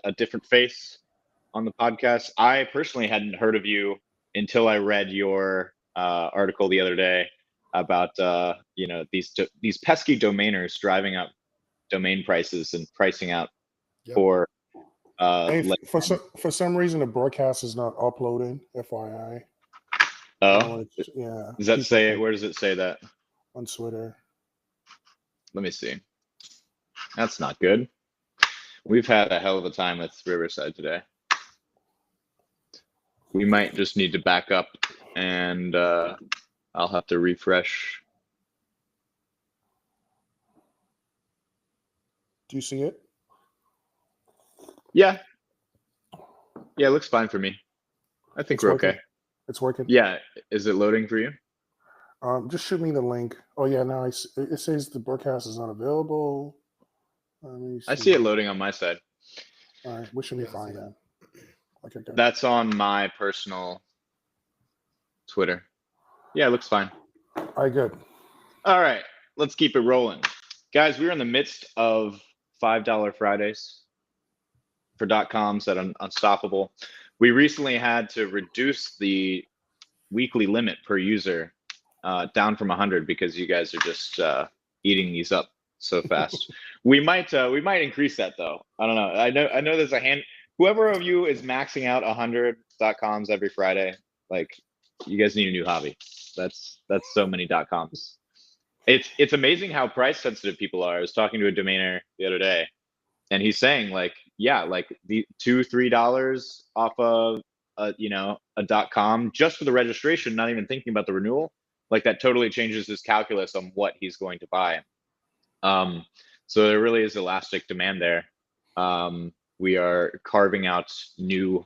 a different face on the podcast. I personally hadn't heard of you until I read your article the other day about these pesky domainers driving up domain prices and pricing out for for some reason the broadcast is not uploading. FYI. Oh, does that say? Where does it say that? On Twitter. Let me see. That's not good. We've had a hell of a time with Riverside today. We might just need to back up, and I'll have to refresh. Do you see it? Yeah. Yeah, it looks fine for me. I think we're okay. It's working. Yeah. Is it loading for you? Just shoot me the link. Oh yeah, now it says the broadcast is not available. I see it loading on my side. All right, we should be fine then. Okay, good. That's on my personal Twitter. Yeah, it looks fine. All right, good. All right, let's keep it rolling. Guys, we're in the midst of $5 Fridays for .coms at Unstoppable. We recently had to reduce the weekly limit per user down from 100 because you guys are just eating these up so fast. we might increase that though. I don't know. I know there's a hand. Whoever of you is maxing out 100 .coms every Friday, like you guys need a new hobby. That's so many .coms. It's amazing how price sensitive people are. I was talking to a domainer the other day, and he's saying like, yeah, like the $2-3 off of a .com just for the registration, not even thinking about the renewal. Like that totally changes his calculus on what he's going to buy. So there really is elastic demand there. We are carving out new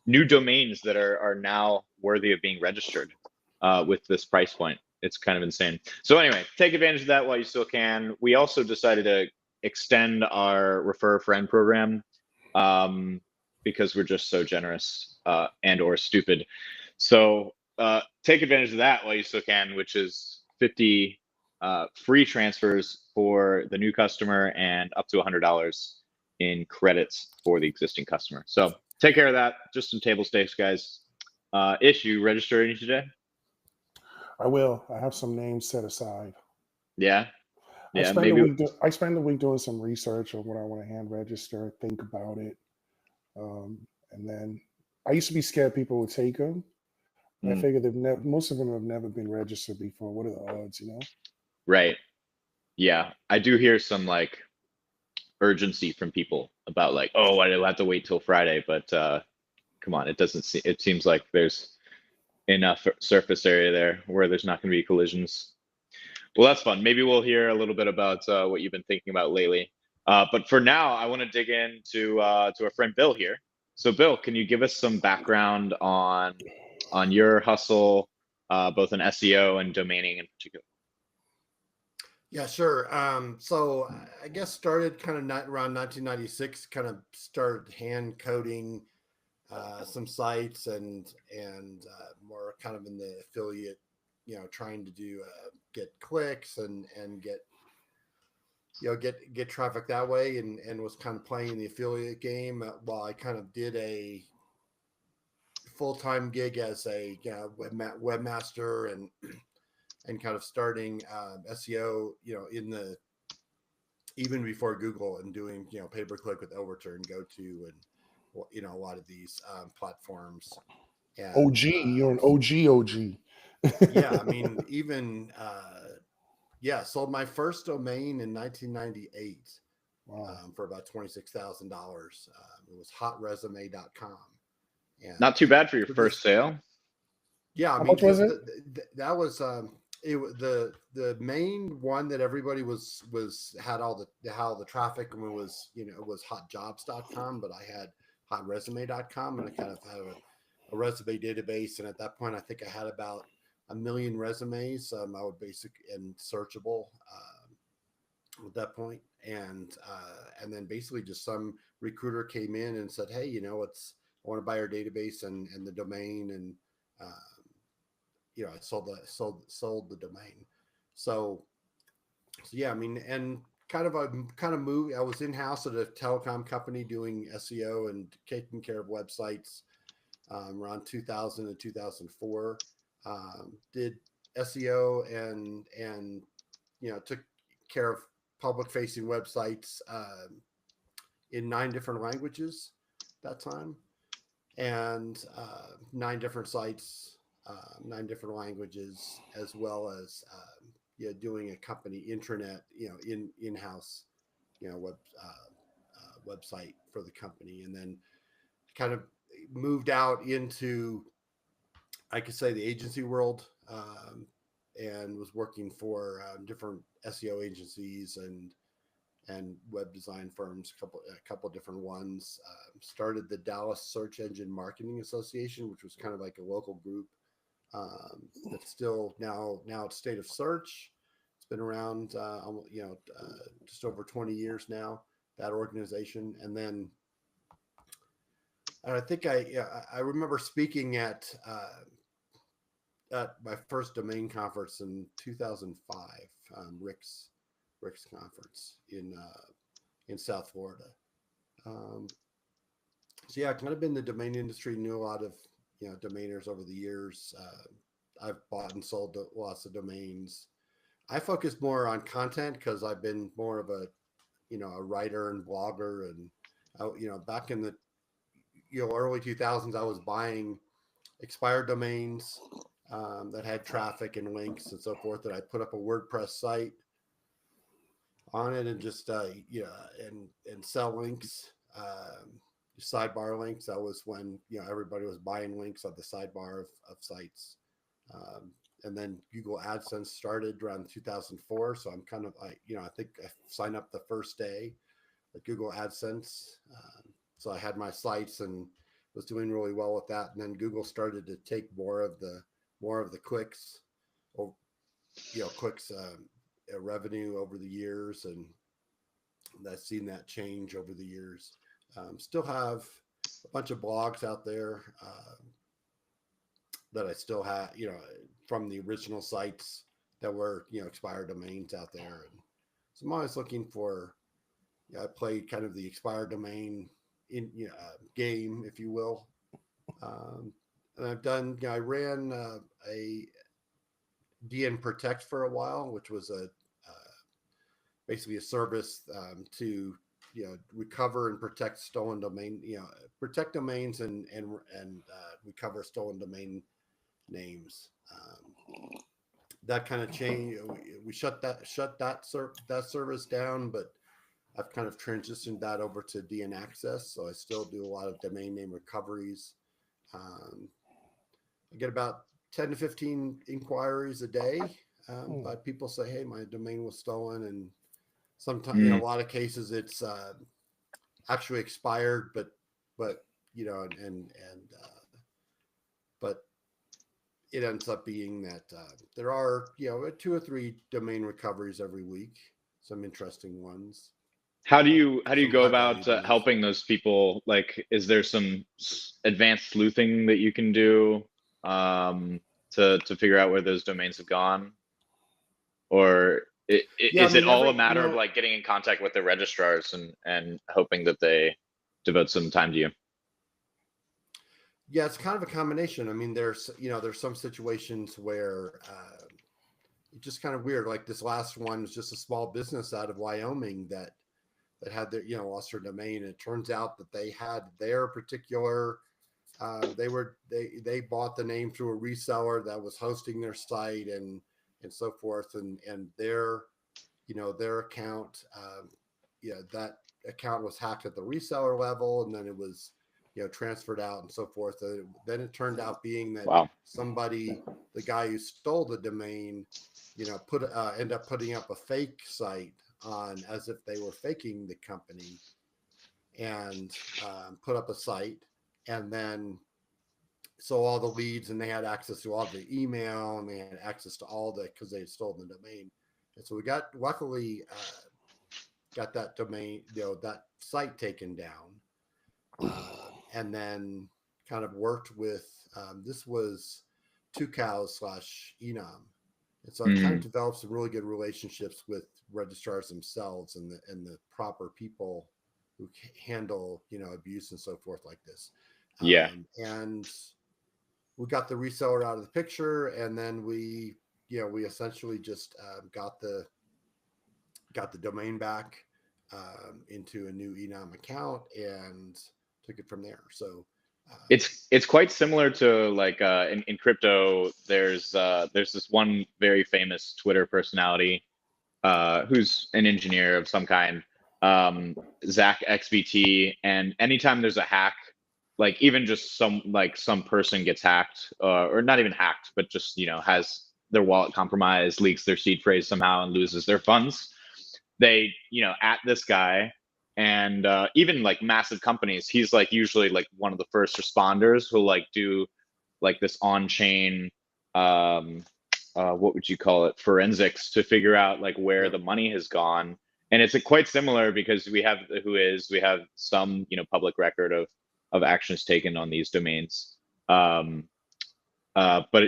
domains that are now worthy of being registered with this price point. It's kind of insane. So anyway, take advantage of that while you still can. We also decided to extend our refer a friend program because we're just so generous and or stupid. So take advantage of that while you still can, which is 50 free transfers for the new customer and up to $100 in credits for the existing customer. So take care of that. Just some table stakes, guys. You register any today? I will. I have some names set aside. Yeah. Yeah. I spend the week doing some research on what I want to hand register, think about it. And then I used to be scared people would take them. I figured most of them have never been registered before. What are the odds, Right. Yeah. I do hear some like urgency from people about like, oh, I'll have to wait till Friday, but come on, it seems like there's enough surface area there where there's not going to be collisions. Well, that's fun. Maybe we'll hear a little bit about what you've been thinking about lately. But for now, I want to dig into to our friend Bill here. So Bill, can you give us some background on your hustle, both in SEO and domaining in particular? Yeah, sure. So I guess started kind of around 1996, kind of started hand coding some sites and more kind of in the affiliate, trying to do get clicks and get traffic that way, and was kind of playing the affiliate game while I kind of did a full-time gig as a webmaster and kind of starting SEO, even before Google, and doing, pay-per-click with Overturn, GoTo, and, a lot of these platforms. And, OG, you're an OG. Yeah, I mean, even, sold my first domain in 1998 for about $26,000. It was hotresume.com. And not too bad for your first sale. Yeah, I How mean, much was it? That was the main one that everybody had all the traffic, and it was hotjobs.com, but I had hotresume.com, and I kind of had a resume database, and at that point I think I had about 1 million resumes. I would and searchable at that point, and then basically just some recruiter came in and said, hey, I want to buy your database and the domain, and I sold the domain. So yeah, I mean, and kind of moved. I was in house at a telecom company doing SEO and taking care of websites around 2000 and 2004. Did SEO and took care of public facing websites in 9 different languages that time, and 9 different sites, 9 different languages, as well as doing a company intranet, in-house, website for the company, and then kind of moved out into, I could say, the agency world, and was working for different SEO agencies and web design firms, a couple different ones. Started the Dallas Search Engine Marketing Association, which was kind of like a local group that's still now it's State of Search. It's been around, just over 20 years now, that organization. And then I think I remember speaking at my first domain conference in 2005, Rick's conference in South Florida. So yeah, I've kind of been in the domain industry, knew a lot of domainers over the years. I've bought and sold lots of domains. I focus more on content because I've been more of a writer and blogger, and back in the early 2000s, I was buying expired domains that had traffic and links and so forth, that I put up a WordPress site on it and just and sell links, sidebar links. That was when everybody was buying links on the sidebar of sites, and then Google AdSense started around 2004. So I'm kind of I think I signed up the first day at Google AdSense, so I had my sites and was doing really well with that. And then Google started to take more of the clicks, or clicks revenue over the years, and I've seen that change over the years. Still have a bunch of blogs out there that I still have, from the original sites that were expired domains out there. And so I'm always looking for, I play kind of the expired domain in game, if you will. And I've done, I ran a DN Protect for a while, which was basically a service to recover and protect stolen domain, protect domains and recover stolen domain names. That kind of change. We shut that service down, but I've kind of transitioned that over to DN Access. So I still do a lot of domain name recoveries. I get about 10 to 15 inquiries a day. But people say, hey, my domain was stolen. And sometimes, in a lot of cases, it's actually expired, but it ends up being that there are 2 or 3 domain recoveries every week. Some interesting ones. How do you go about helping those people? Like, is there some advanced sleuthing that you can do to figure out where those domains have gone, or is it all a matter of like getting in contact with the registrars and hoping that they devote some time to you? Yeah, it's kind of a combination. I mean, there's some situations where it's just kind of weird. Like this last one was just a small business out of Wyoming that had their lost their domain. And it turns out that they had their particular they bought the name through a reseller that was hosting their site and so forth, and their their account that account was hacked at the reseller level, and then it was transferred out and so forth. Then it turned out being that somebody, the guy who stole the domain, end up putting up a fake site on as if they were faking the company, and put up a site, and then so all the leads, and they had access to all the email, and they had access to all because they had stolen the domain. And so we luckily got that domain, that site taken down, and then kind of worked with, this was 2cows/Enum And so it kind of develops some really good relationships with registrars themselves and the proper people who handle, abuse and so forth like this. Yeah. And we got the reseller out of the picture, and then we essentially just got the domain back into a new enum account and took it from there. So it's quite similar to like in crypto. There's this one very famous Twitter personality who's an engineer of some kind, Zach XBT, and anytime there's a hack, like even just some person gets hacked, or not even hacked, but just has their wallet compromised, leaks their seed phrase somehow, and loses their funds, they at this guy. And even like massive companies, he's like usually like one of the first responders who'll like do like this on-chain what would you call it, forensics, to figure out like where the money has gone. And it's quite similar because we have some public record of actions taken on these domains. But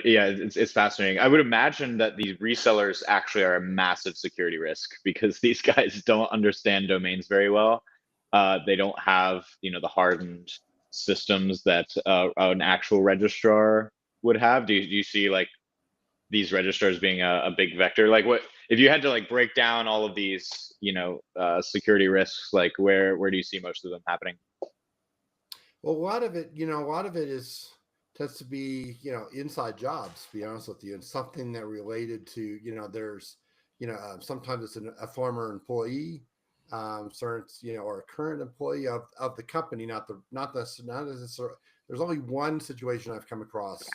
yeah, it's fascinating. I would imagine that these resellers actually are a massive security risk because these guys don't understand domains very well. They don't have the hardened systems that an actual registrar would have. Do you see like these registrars being a big vector? Like, what if you had to like break down all of these security risks? Like, where do you see most of them happening? Well, a lot of it tends to be inside jobs, to be honest with you, and something that related to there's sometimes it's a former employee, certain or a current employee of the company, not necessarily. There's only one situation I've come across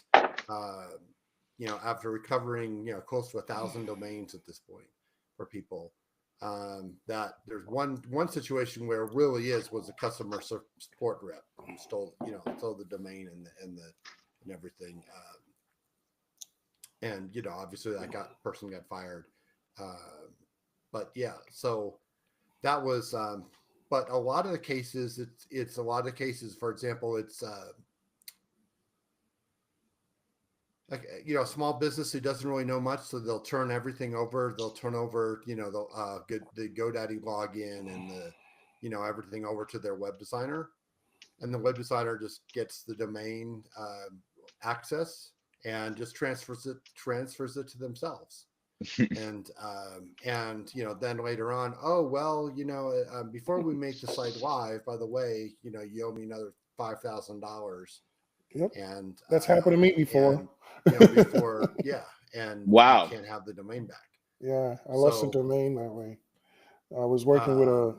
after recovering close to 1,000 domains at this point for people, that there's one situation where it really was a customer support rep who stole the domain and everything, and obviously that person got fired, but yeah, so that was but a lot of the cases, it's a lot of cases, for example, it's like a small business who doesn't really know much, so they'll turn everything over. They'll turn over the GoDaddy login and the everything over to their web designer, and the web designer just gets the domain access and just transfers it to themselves. and then later on, oh well, before we make the site live, by the way, you owe me another $5,000. Yep. And that's happened to me before. And wow, you can't have the domain back. Yeah, I lost the domain that way. I was working with a.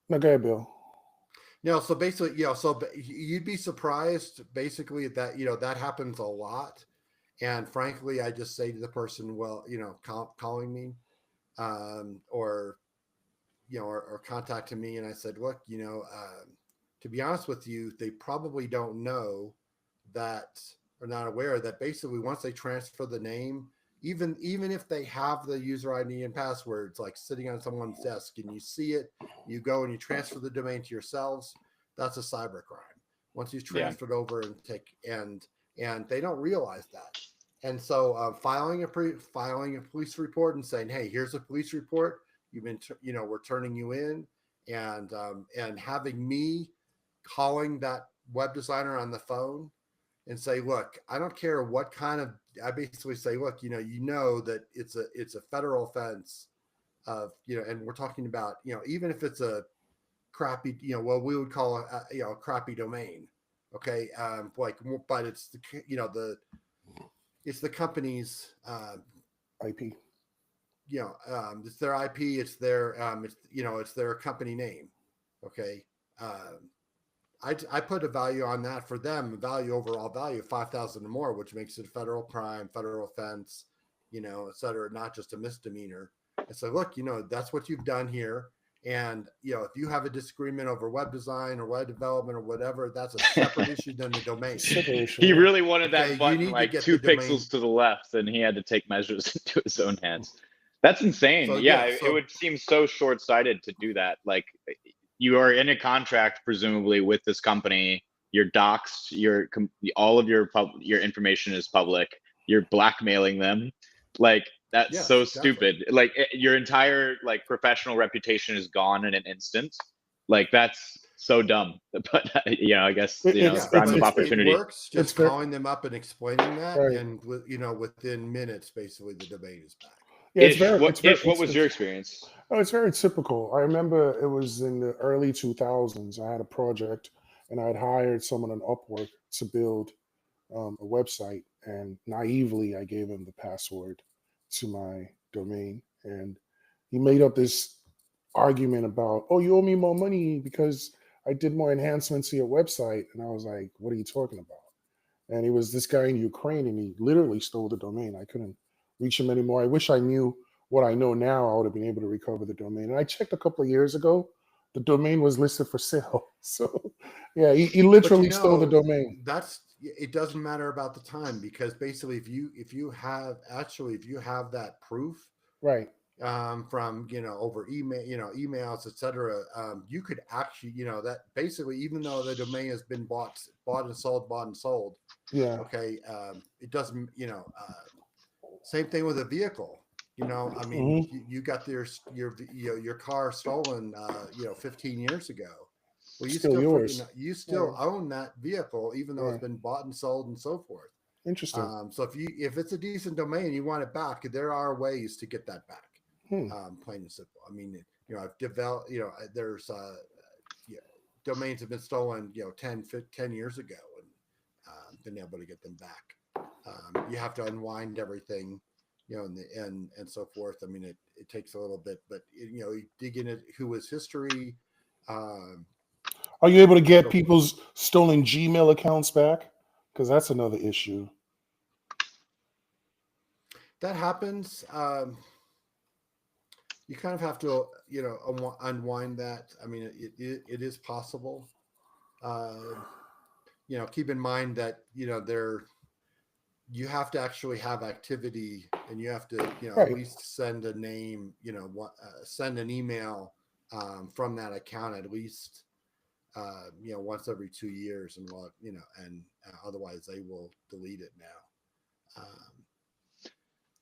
No, go ahead, Bill. No, so basically, so you'd be surprised, basically, that that happens a lot. And frankly, I just say to the person, well, calling me, or contacting me, and I said, look, to be honest with you, they probably don't know that, or not aware that basically once they transfer the name, even if they have the user ID and passwords like sitting on someone's desk and you see it, you go and you transfer the domain to yourselves, that's a cybercrime. Once you've transferred over and they don't realize that. And so filing a police report and saying, hey, here's a police report. You've been, we're turning you in, and having me calling that web designer on the phone and say, look, I don't care what kind of, I basically say, look, that it's a federal offense of, and we're talking about, even if it's a crappy, what we would call a crappy domain. Okay. But it's it's the company's IP. It's their IP. It's their it's their company name. Okay. I put a value on that for them, overall value of 5,000 or more, which makes it a federal crime, federal offense, et cetera, not just a misdemeanor. And so, look, that's what you've done here. And, if you have a disagreement over web design or web development or whatever, that's a separate issue than the domain. He really wanted that button like 2 pixels to the left, and he had to take measures into his own hands. That's insane. So, it would seem so short-sighted to do that. Like, you are in a contract, presumably, with this company. You're doxxed. All of your information is public. you're blackmailing them. Like, that's Yes, so exactly. stupid. Like, your entire like professional reputation is gone in an instant. Like, that's so dumb. But I guess It's crime of But it opportunity. works. it's Just very calling them up and explaining that, right. and within minutes, basically the domain is back. Yeah, it's Ish, very what it's very Ish, what it's, was your it's experience? oh, it's very typical. I remember it was in the early 2000s. I had a project and I'd hired someone on Upwork to build a website, and naively I gave him the password to my domain, and he made up this argument about, oh, you owe me more money because I did more enhancements to your website, and I was like, what are you talking about? And he was this guy in Ukraine, and he literally stole the domain. I couldn't reach him anymore. I wish I knew what I know now. I would have been able to recover the domain. And I checked a couple of years ago; the domain was listed for sale. So, yeah, he But literally stole the domain. it doesn't matter about the time, because basically if you have that proof, Right. from over email, emails, etc., you could actually, that basically, even though the domain has been bought and sold, Yeah. okay, it doesn't, same thing with a vehicle. I mean, Hmm. you got your car stolen 15 years ago. Well, Still yours. you Yeah. still own that vehicle, even though it's Yeah. been bought and sold and so forth. Interesting. So if it's a decent domain, you want it back, there are ways to get that back. Hmm. Plain and simple. I mean, I've developed, there's domains have been stolen, 10 years ago, and been able to get them back. You have to unwind everything, and so forth. I mean, it takes a little bit, but you dig in it, who was history. Um, Are you able to get so people's stolen Gmail accounts back? Because that's another issue. that happens. You kind of have to, unwind that. I mean, it is possible. Keep in mind that, you have to actually have activity, and you have to, at Right. least send a name, send an email, from that account at least, once every 2 years, and and otherwise they will delete it now.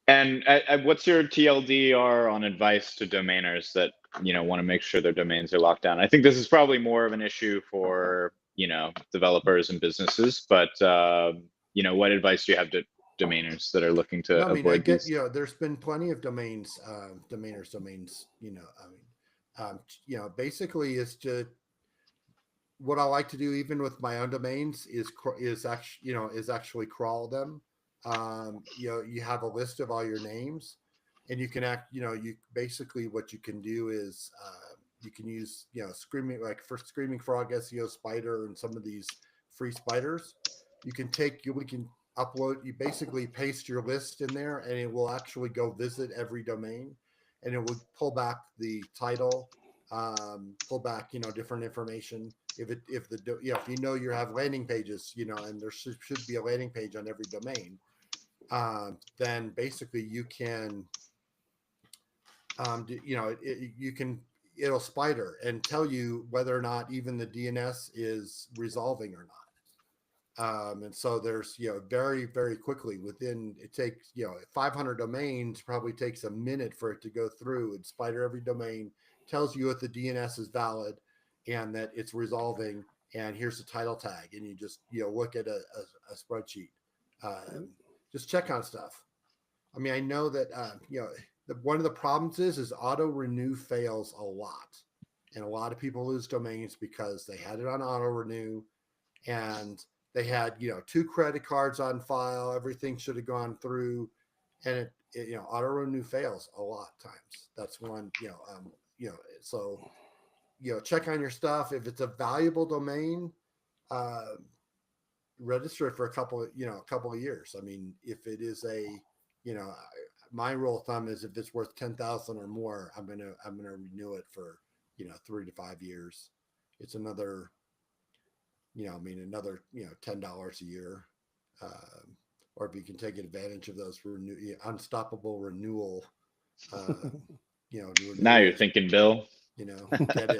And what's your TLDR on advice to domainers that want to make sure their domains are locked down? I think this is probably more of an issue for developers and businesses, but what advice do you have to domainers that are looking to No, I mean, I avoid get, these? there's been plenty of domains, domains, basically is to, what I like to do, even with my own domains, is actually crawl them. You have a list of all your names, and you can you basically, what you can do is, you can use, screaming, like for Screaming Frog, SEO Spider, and some of these free spiders. We can upload, you basically paste your list in there, and it will actually go visit every domain, and it will pull back the title, pull back, different information. If you have landing pages, and there should be a landing page on every domain, then basically you can, it'll spider and tell you whether or not even the DNS is resolving or not. And so there's, very, very quickly, it takes, 500 domains, probably takes a minute for it to go through and spider every domain, tells you if the DNS is valid and that it's resolving, and here's the title tag. And you just, look at a spreadsheet, just check on stuff. I mean, I know that, one of the problems is auto renew fails a lot. And a lot of people lose domains because they had it on auto renew, and they had, 2 credit cards on file. Everything should have gone through, and it auto renew fails a lot of times. That's one, so, check on your stuff. If it's a valuable domain, register it for a couple of years. I mean, if it is my rule of thumb is, if it's worth 10,000 or more, I'm gonna renew it for 3 to 5 years. It's another, another $10 a year, or if you can take advantage of those unstoppable renewal, Now you're thinking, Bill. Get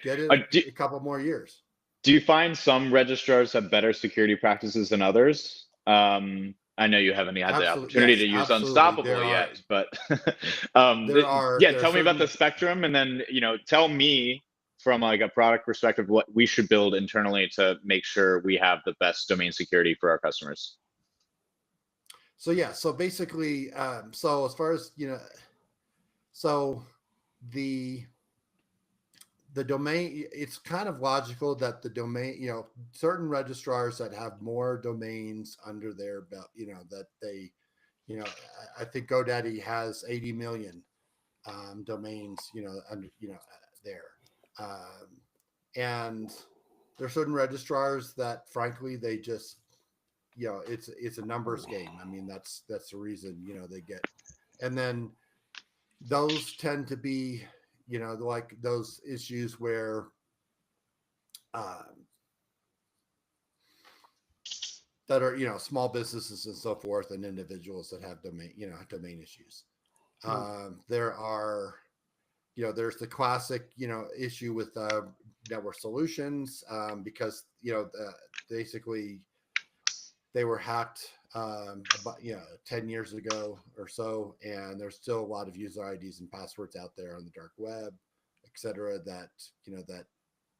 it a couple more years. Do you find some registrars have better security practices than others? I know you haven't had the Absolutely, opportunity yes, to use absolutely. Unstoppable yet, but There are tell me about the certain spectrum, and then tell me from like a product perspective what we should build internally to make sure we have the best domain security for our customers. So yeah, so basically, so as far as so the domain, it's kind of logical that the domain, certain registrars that have more domains under their belt, that they, I think GoDaddy has 80 million domains, under, there. And there are certain registrars that frankly, they just, it's a numbers game. I mean, that's the reason, they get, and then those tend to be, like those issues where that are small businesses and so forth, and individuals that have domain issues. There are there's the classic issue with network solutions, because basically they were hacked about 10 years ago or so, and there's still a lot of user IDs and passwords out there on the dark web, etc., that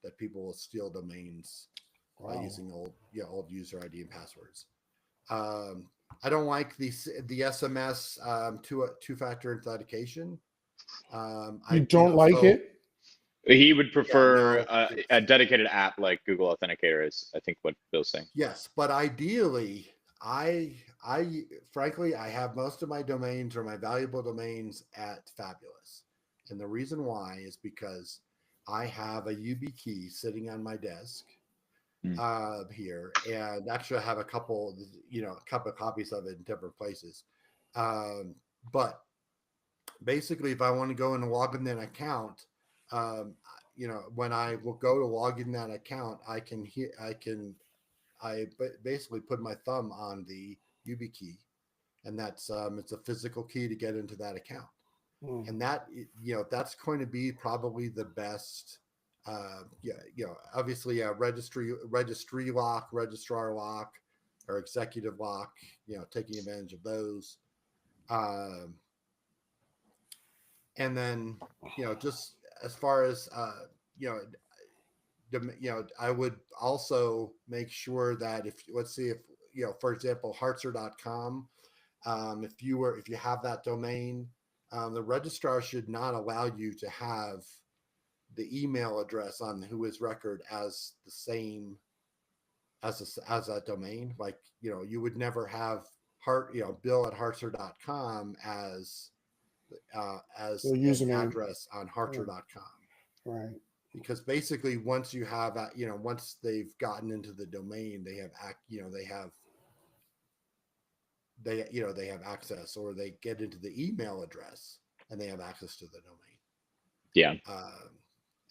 that people will steal domains by using old user ID and passwords. I don't like the SMS two-factor authentication. You don't like it? He would prefer no, a dedicated app like Google Authenticator is, I think, what Bill's saying. Yes, but ideally, I frankly, I have most of my domains or my valuable domains at Fabulous, and the reason why is because I have a YubiKey sitting on my desk here, and actually I have a couple of copies of it in different places. But basically, if I want to go and log in that account, when I will go to log in that account, I basically put my thumb on the YubiKey, and that's it's a physical key to get into that account. And that that's going to be probably the best. Obviously a registry lock, registrar lock, or executive lock, taking advantage of those. And then, just as far as, I would also make sure that let's see if, for example, Hartzer.com, if you have that domain, the registrar should not allow you to have the email address on whois record as the same as a domain. Like, you would never have Bill at Hartzer.com as an address on Hartzer.com. Right. Because basically once you have, once they've gotten into the domain, they have they have access, or they get into the email address and they have access to the domain. Yeah.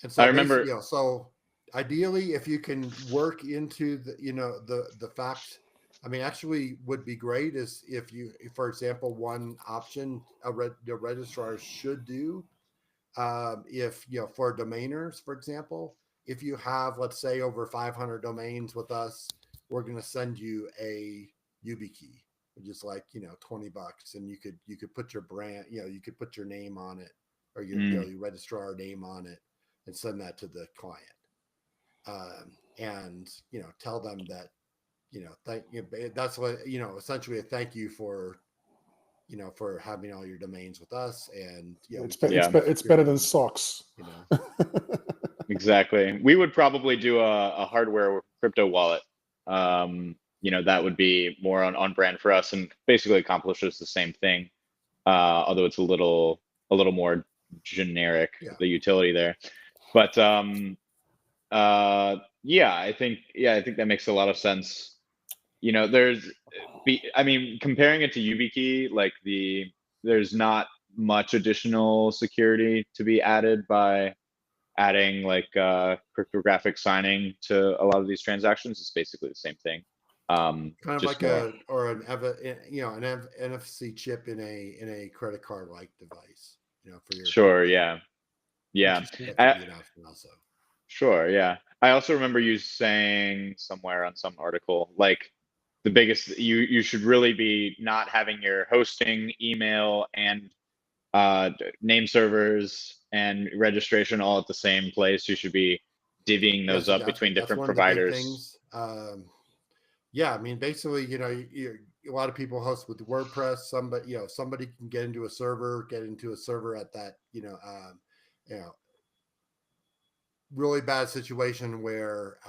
And so I remember, so ideally, if you can work into the fact, I mean, actually would be great is if for example, one option the registrar should do, if, for domainers, for example, if you have, let's say, over 500 domains with us, we're going to send you a YubiKey, which is like, $20, and you could put your brand, you could put your name on it, or your registrar name on it, and send that to the client. And, tell them that, that's what, essentially a thank you for, for having all your domains with us. And it's better than socks. Exactly. We would probably do a hardware crypto wallet. That would be more on brand for us, and basically accomplishes the same thing. Although it's a little more generic, the utility there. But I think that makes a lot of sense. Comparing it to YubiKey, like there's not much additional security to be added by adding like cryptographic signing to a lot of these transactions. It's basically the same thing. Kind of like an NFC chip in a credit card like device, for your sure, yeah. Also. Sure, yeah. I also remember you saying somewhere on some article, like the biggest. You should really be not having your hosting, email, and name servers and registration all at the same place. You should be divvying those up between that's different one of the big providers. things. Yeah, I mean, basically, a lot of people host with WordPress. Somebody can get into a server at that, really bad situation where,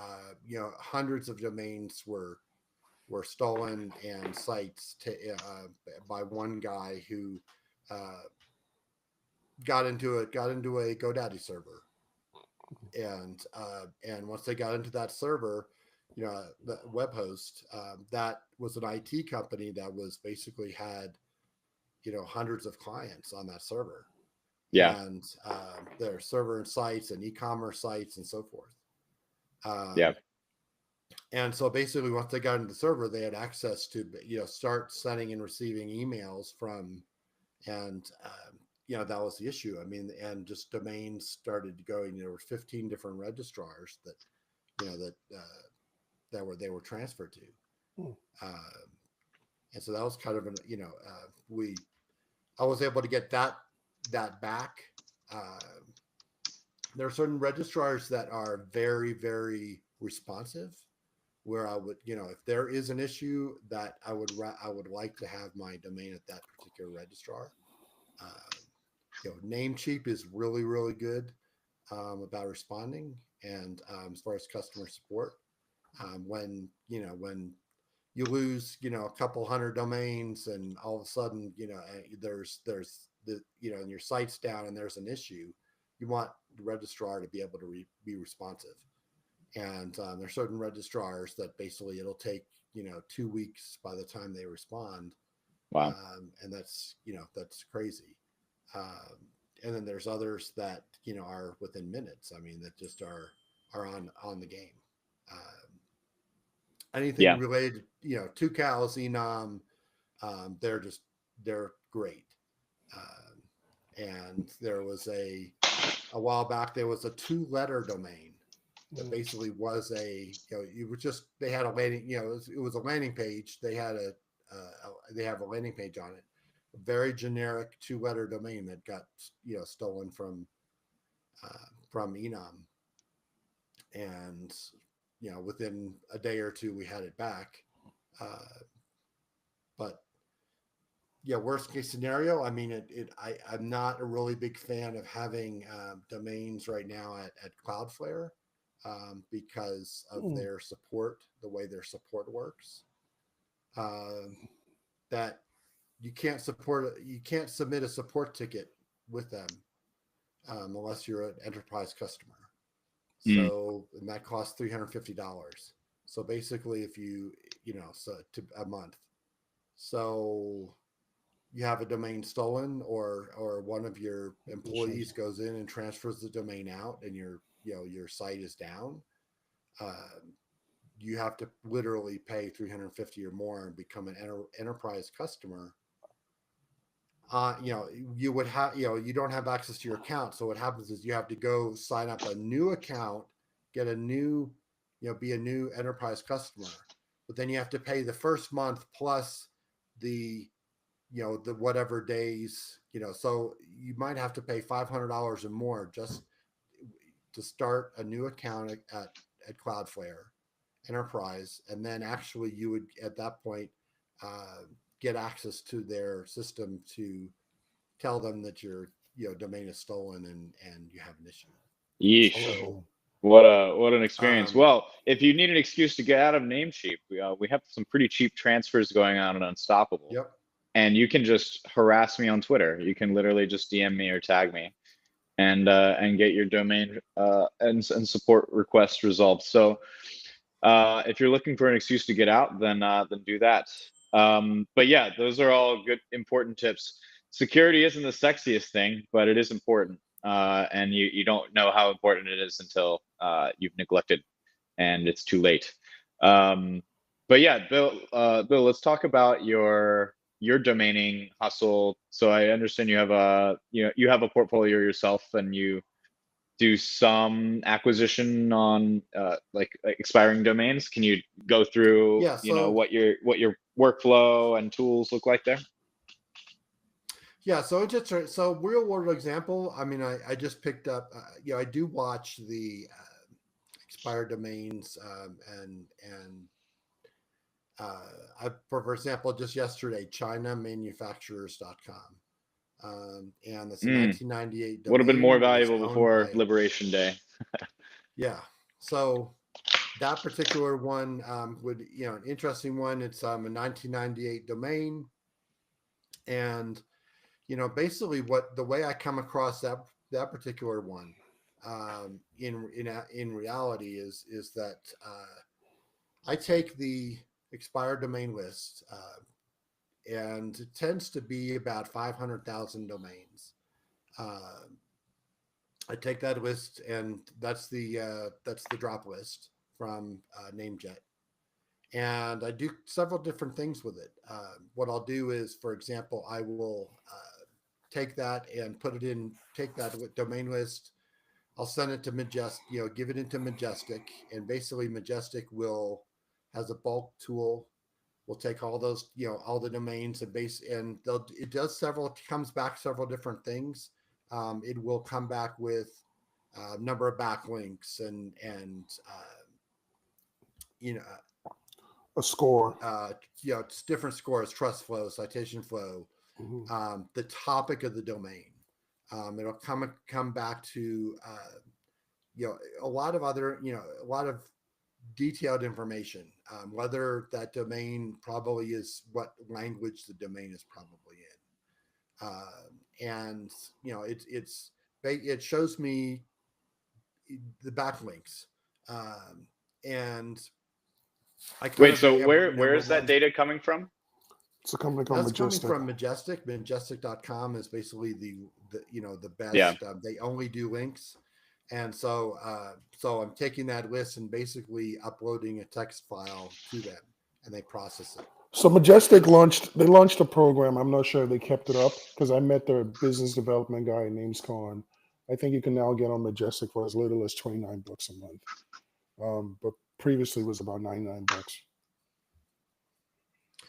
hundreds of domains were stolen and sites by one guy who got into a GoDaddy server, and once they got into that server, the web host, that was an IT company that was basically had hundreds of clients on that server, and their server and sites and e-commerce sites and so forth. And so basically, once they got into the server, they had access to start sending and receiving emails from, and that was the issue. I mean, and just domains started going. There were 15 different registrars that they were transferred to, and so that was kind of I was able to get that back. There are certain registrars that are very, very responsive, where I would, if there is an issue, that I would like to have my domain at that particular registrar. Namecheap is really, really good about responding, and as far as customer support, when you lose a couple hundred domains, and all of a sudden there's the and your site's down and there's an issue, you want the registrar to be able to be responsive. And there's certain registrars that basically it'll take 2 weeks by the time they respond. Wow. And that's crazy. And then there's others that are within minutes. I mean, that just are on the game. Anything related, to cows, enum, they're great. And there was a while back, there was a 2-letter domain that basically was they had a landing, it was a landing page. They have a landing page on it, a very generic 2-letter domain that got, stolen from enum. And, within a day or two, we had it back. But yeah, worst case scenario, I mean, I'm not a really big fan of having domains right now at Cloudflare. Because of their support, the way their support works, that you can't submit a support ticket with them unless you're an enterprise customer. So, and that costs $350. So basically, if to a month, so you have a domain stolen, or one of your employees goes in and transfers the domain out, and your site is down, you have to literally pay $350 or more and become an enterprise customer. You would have, you don't have access to your account. So what happens is you have to go sign up a new account, get a new, be a new enterprise customer, but then you have to pay the first month plus the whatever days, so you might have to pay $500 or more just to start a new account at Cloudflare Enterprise. And then actually you would, at that point, get access to their system to tell them that your domain is stolen and you have an issue. Yeesh. So, what an experience. Well, if you need an excuse to get out of Namecheap, we have some pretty cheap transfers going on in Unstoppable. Yep. And you can just harass me on Twitter. You can literally just DM me or tag me, and get your domain and support requests resolved. So if you're looking for an excuse to get out, then do that. But yeah, those are all good, important tips. Security isn't the sexiest thing, but it is important. And you don't know how important it is until you've neglected and it's too late. But yeah, Bill, let's talk about your domaining hustle. So I understand you have a portfolio yourself, and you do some acquisition on like expiring domains. Can you go through, Yeah. So what your workflow and tools look like there? yeah, so it just so real world example. I mean, I just picked up. I do watch the expired domains, and for example, just yesterday, ChinaManufacturers.com, and it's a Mm, 1998 would have been more domain. It was valuable owned before by Liberation Day. yeah. So that particular one would an interesting one. It's a 1998 domain, and basically what the way I come across that particular one in reality is that I take the expired domain list, and it tends to be about 500,000 domains. Uh, I take that list, and that's the drop list from Namejet, and I do several different things with it. What I'll do is, for example, I will take that and take that domain list. I'll send it to Majestic, give it into Majestic, and basically Majestic has a bulk tool. We'll take all those, all the domains and it comes back several different things. It will come back with a number of backlinks and you know, A score. it's different scores, trust flow, citation flow, the topic of the domain. It'll come back to a lot of other a lot of detailed information, whether that domain probably is what language the domain is probably in, and it shows me the backlinks, and I kind Wait, of so am where number is that one. data coming from? It's a company called That's coming Majestic. from Majestic. Majestic.com is basically the best. Yeah. They only do links. And so I'm taking that list and basically uploading a text file to them, and they process it. So Majestic launched a program. I'm not sure if they kept it up because I met their business development guy named Con. I think you can now get on Majestic for as little as $29 a month. But previously it was about $99.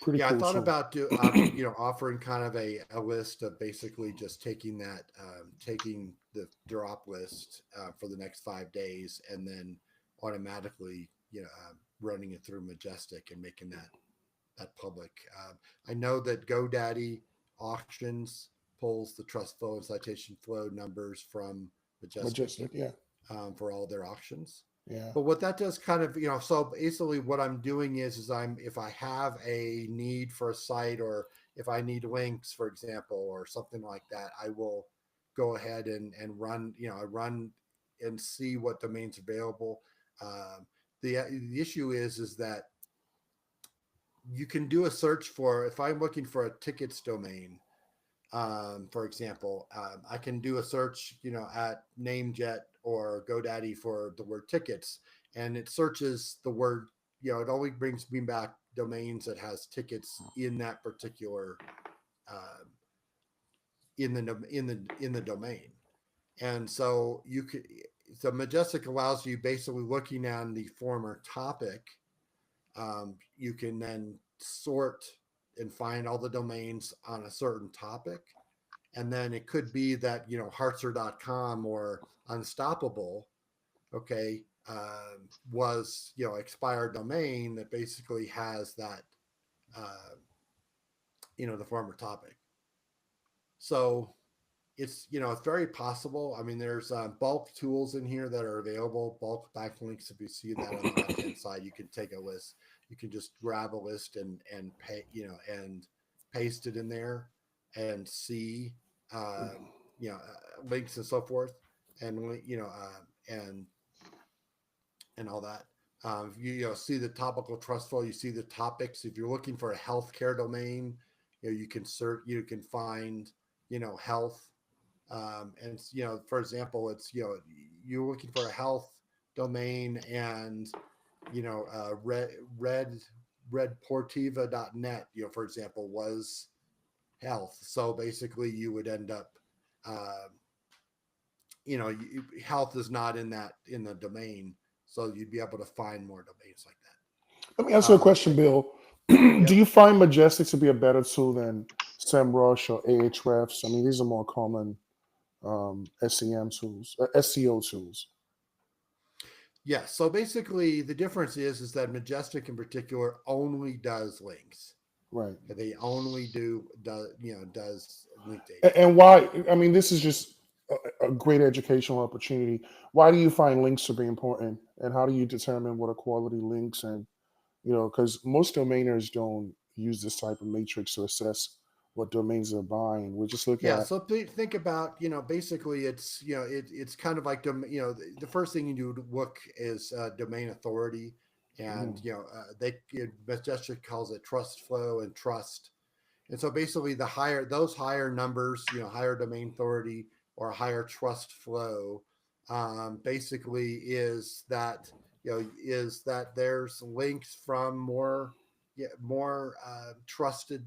Pretty Yeah, cool I thought tool. about offering kind of a list of basically just taking the drop list for the next 5 days, and then automatically running it through Majestic and making that public. I know that GoDaddy auctions pulls the trust flow and citation flow numbers from Majestic, yeah. For all their auctions. Yeah. But what that does kind of, so basically what I'm doing is if I have a need for a site, or if I need links, for example, or something like that, I will go ahead and run, I run and see what domains available. The issue is that you can do a search for, if I'm looking for a tickets domain, for example, I can do a search, at Namejet or GoDaddy for the word tickets, and it searches the word, it only brings me back domains that has tickets in that particular, in the domain. And so so Majestic allows you, basically looking at the former topic, you can then sort and find all the domains on a certain topic. And then it could be that, Hartzer.com or Unstoppable, okay, was, expired domain that basically has that, the former topic. So it's very possible. I mean, there's bulk tools in here that are available, bulk backlinks. If you see that on the left hand side, you can take a list. You can just grab a list and pay, and paste it in there and see, links and so forth, and and all that. You see the topical trust flow. You see the topics. If you're looking for a healthcare domain, you can search. You can find health. And for example, it's you're looking for a health domain, and redportiva.net, for example, was health. So basically, you would end up health is not in the domain, so you'd be able to find more domains like that. Let me ask you a question, Bill. Do you find Majestic to be a better tool than SEMrush or Ahrefs? I mean, these are more common SEM tools, SEO tools. Yeah. So basically, the difference is that Majestic in particular only does links. Right. They only does link data. And why? I mean, this is just a great educational opportunity. Why do you find links to be important, and how do you determine what are quality links? And because most domainers don't use this type of matrix to assess what domains they're buying. We just look at So think about basically it's kind of like the first thing you do look is domain authority, and Majestic calls it trust flow and trust. And so basically those higher numbers, higher domain authority or higher trust flow, basically is that there's links from more trusted,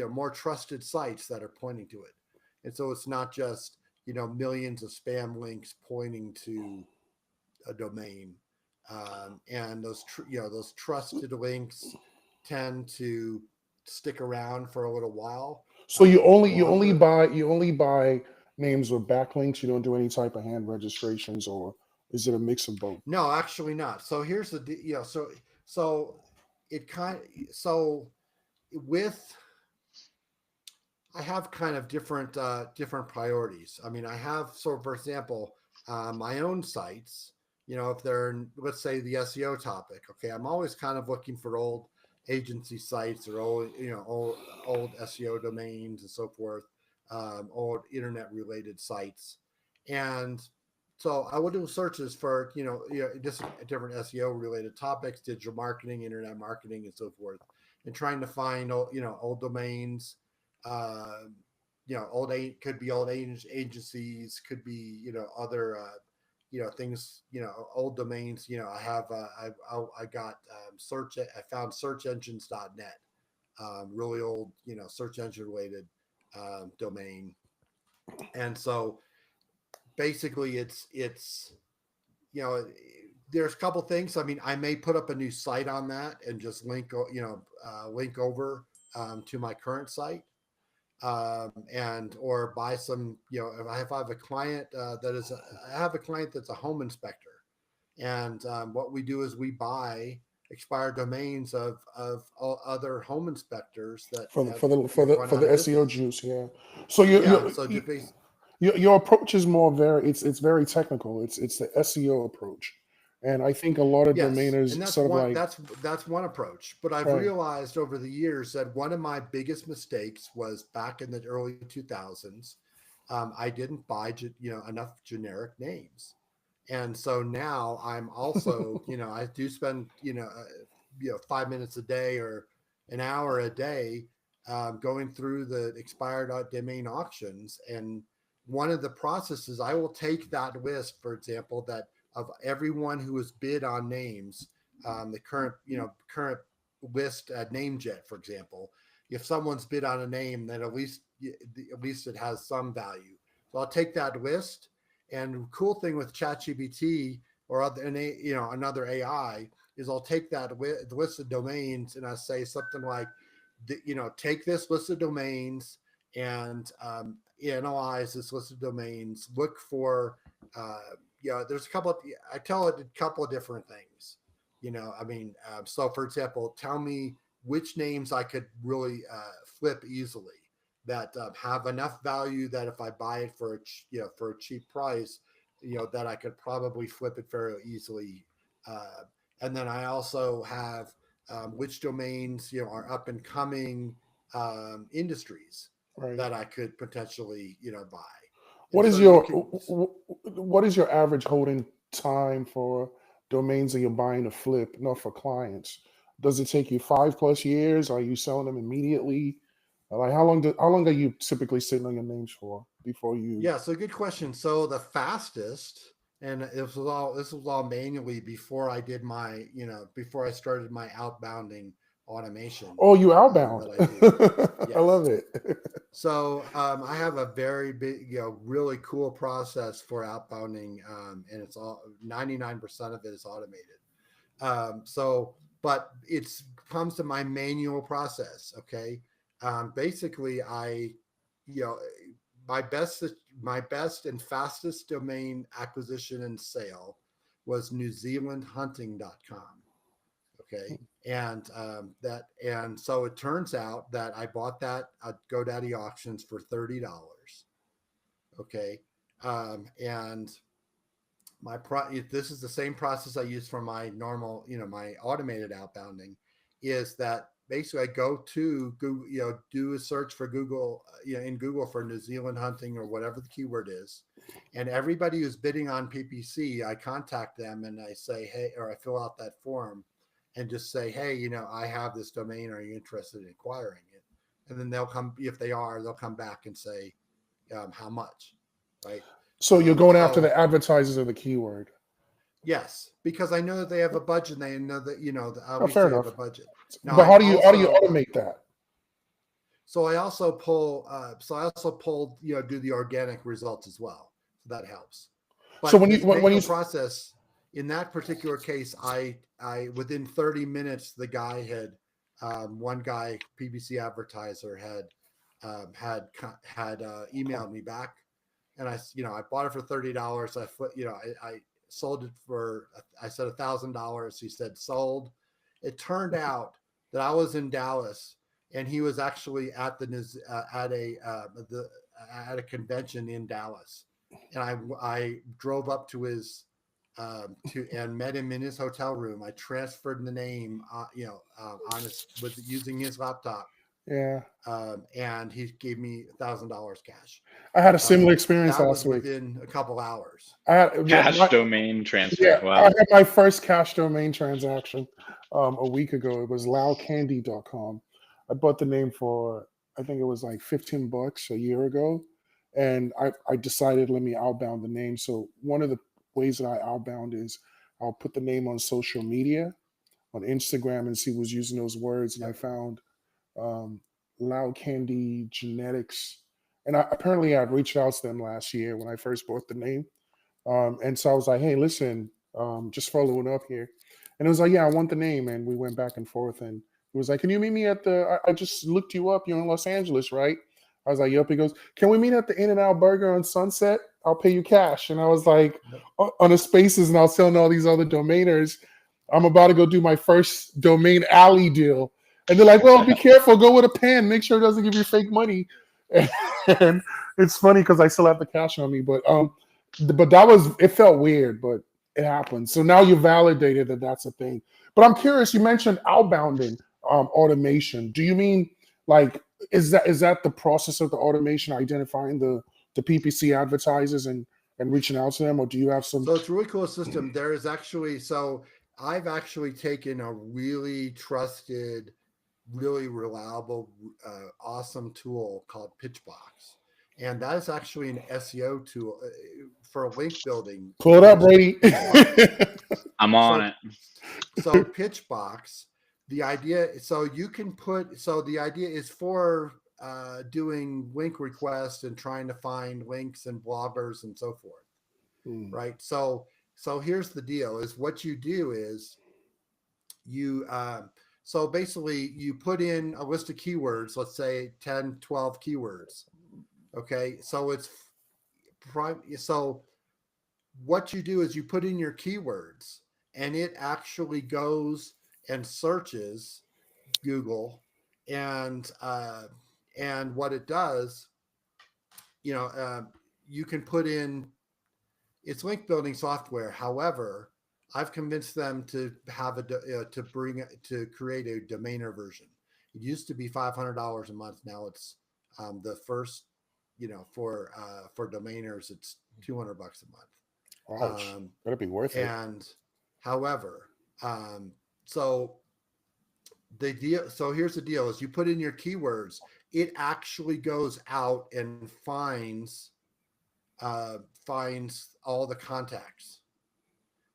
more trusted sites that are pointing to it. And so it's not just, millions of spam links pointing to a domain. And those trusted links tend to stick around for a little while. So you only buy names with backlinks. You don't do any type of hand registrations, or is it a mix of both? No, actually not. So here's the so it kind so with I have kind of different priorities. I mean, I have, so for example, my own sites. If they're, let's say, the SEO topic, okay, I'm always kind of looking for old agency sites or old SEO domains and so forth, old internet related sites, and so I would do searches for just different SEO related topics, digital marketing, internet marketing, and so forth, and trying to find old domains. Could be old agencies, could be other things, old domains. I have I got I found searchengines.net, really old search engine related domain. And so basically it's there's a couple things. I mean, I may put up a new site on that and just link over to my current site, and or buy some, if I have a client I have a client that's a home inspector, and what we do is we buy expired domains of other home inspectors that for the SEO juice. Yeah. So your approach is more it's very technical. It's the SEO approach. And I think a lot of domainers and that's one approach. But I've realized over the years that one of my biggest mistakes was back in the early 2000s. I didn't buy enough generic names, and so now I'm also I do spend 5 minutes a day or an hour a day going through the expired domain auctions. And one of the processes, I will take that list, for example, that of everyone who has bid on names, the current list at NameJet, for example. If someone's bid on a name, then at least it has some value. So I'll take that list. And the cool thing with ChatGPT or another AI is I'll take the list of domains and I say something like, take this list of domains and analyze this list of domains. Look for there's I tell it a couple of different things. So for example, tell me which names I could really flip easily, that have enough value that if I buy it for a cheap price, that I could probably flip it very easily. And then I also have which domains are up and coming industries that I could potentially buy. What is your average holding time for domains that you're buying to flip, not for clients? Does it take you 5+ years? Are you selling them immediately? Like how long are you typically sitting on your names for before you? Yeah, so good question. So the fastest, and this was all manually before I did my before I started my outbounding automation. Oh, you outbound. That I do. I love it. So I have a very big, really cool process for outbounding, and it's all 99% of it is automated. But it comes to my manual process. Okay, basically, my best and fastest domain acquisition and sale was NewZealandHunting.com. Okay. And so it turns out that I bought that at GoDaddy auctions for $30. Okay. And this is the same process I use for my normal, my automated outbounding, is that basically I go to Google, do a search for Google, in Google for New Zealand hunting or whatever the keyword is. And everybody who's bidding on PPC, I contact them and I say, hey, or I fill out that form and just say, hey, I have this domain. Are you interested in acquiring it? And then they'll come, if they are, they'll come back and say, how much, right? So you're going after the advertisers of the keyword. Yes, because I know that they have a budget. And they know that fair they have enough. a budget. Now, but how do you automate that? So I also pull. Do the organic results as well. So that helps. But so when you process in that particular case, I within 30 minutes, the guy had one guy, PPC advertiser, had emailed me back, and I bought it for $30. I sold it for, I said $1,000. He said sold. It turned out that I was in Dallas and he was actually at at a convention in Dallas, and I drove up to his and met him in his hotel room. I transferred the name, using his laptop. Yeah. And he gave me $1,000 cash. I had a similar experience that last was week. Within a couple hours. Cash domain transfer. Yeah, Wow. I had my first cash domain transaction a week ago. It was loudcandy.com. I bought the name for, I think it was like $15 a year ago. And I decided, let me outbound the name. So one of the ways that I outbound is I'll put the name on social media, on Instagram, and see who's using those words. And I found Loud Candy Genetics. And apparently I'd reached out to them last year when I first bought the name. And so I was like, hey, listen, just following up here. And it was like, yeah, I want the name. And we went back and forth. And he was like, can you meet me at I just looked you up. You're in Los Angeles, right? I was like, yep. He goes, can we meet at the In-N-Out Burger on Sunset? I'll pay you cash. And I was like, on the Spaces, and I was telling all these other domainers, I'm about to go do my first domain alley deal. And they're like, well, be careful. Go with a pen. Make sure it doesn't give you fake money. And it's funny because I still have the cash on me. But it felt weird, but it happened. So now you validated that that's a thing. But I'm curious, you mentioned outbounding automation. Do you mean like, is that the process of the automation, identifying the PPC advertisers and reaching out to them, or do you have some? So it's a really cool system. There is actually, I've actually taken a really trusted, really reliable, awesome tool called Pitchbox. And that is actually an SEO tool for link building. Pull it up, Brady. I'm on it. So Pitchbox, the idea is for doing link requests and trying to find links and bloggers and so forth. Right. So here's the deal: is what you do is you so basically you put in a list of keywords, let's say 10, 12 keywords. Okay. So what you do is you put in your keywords and it actually goes and searches Google, and what it does, you can put in, it's link building software. However, I've convinced them to have to create a domainer version. It used to be $500 a month. Now it's the first, for domainers, it's $200 a month. Ouch. That'd be worth it. And however, so here's the deal: is you put in your keywords, it actually goes out and finds all the contacts.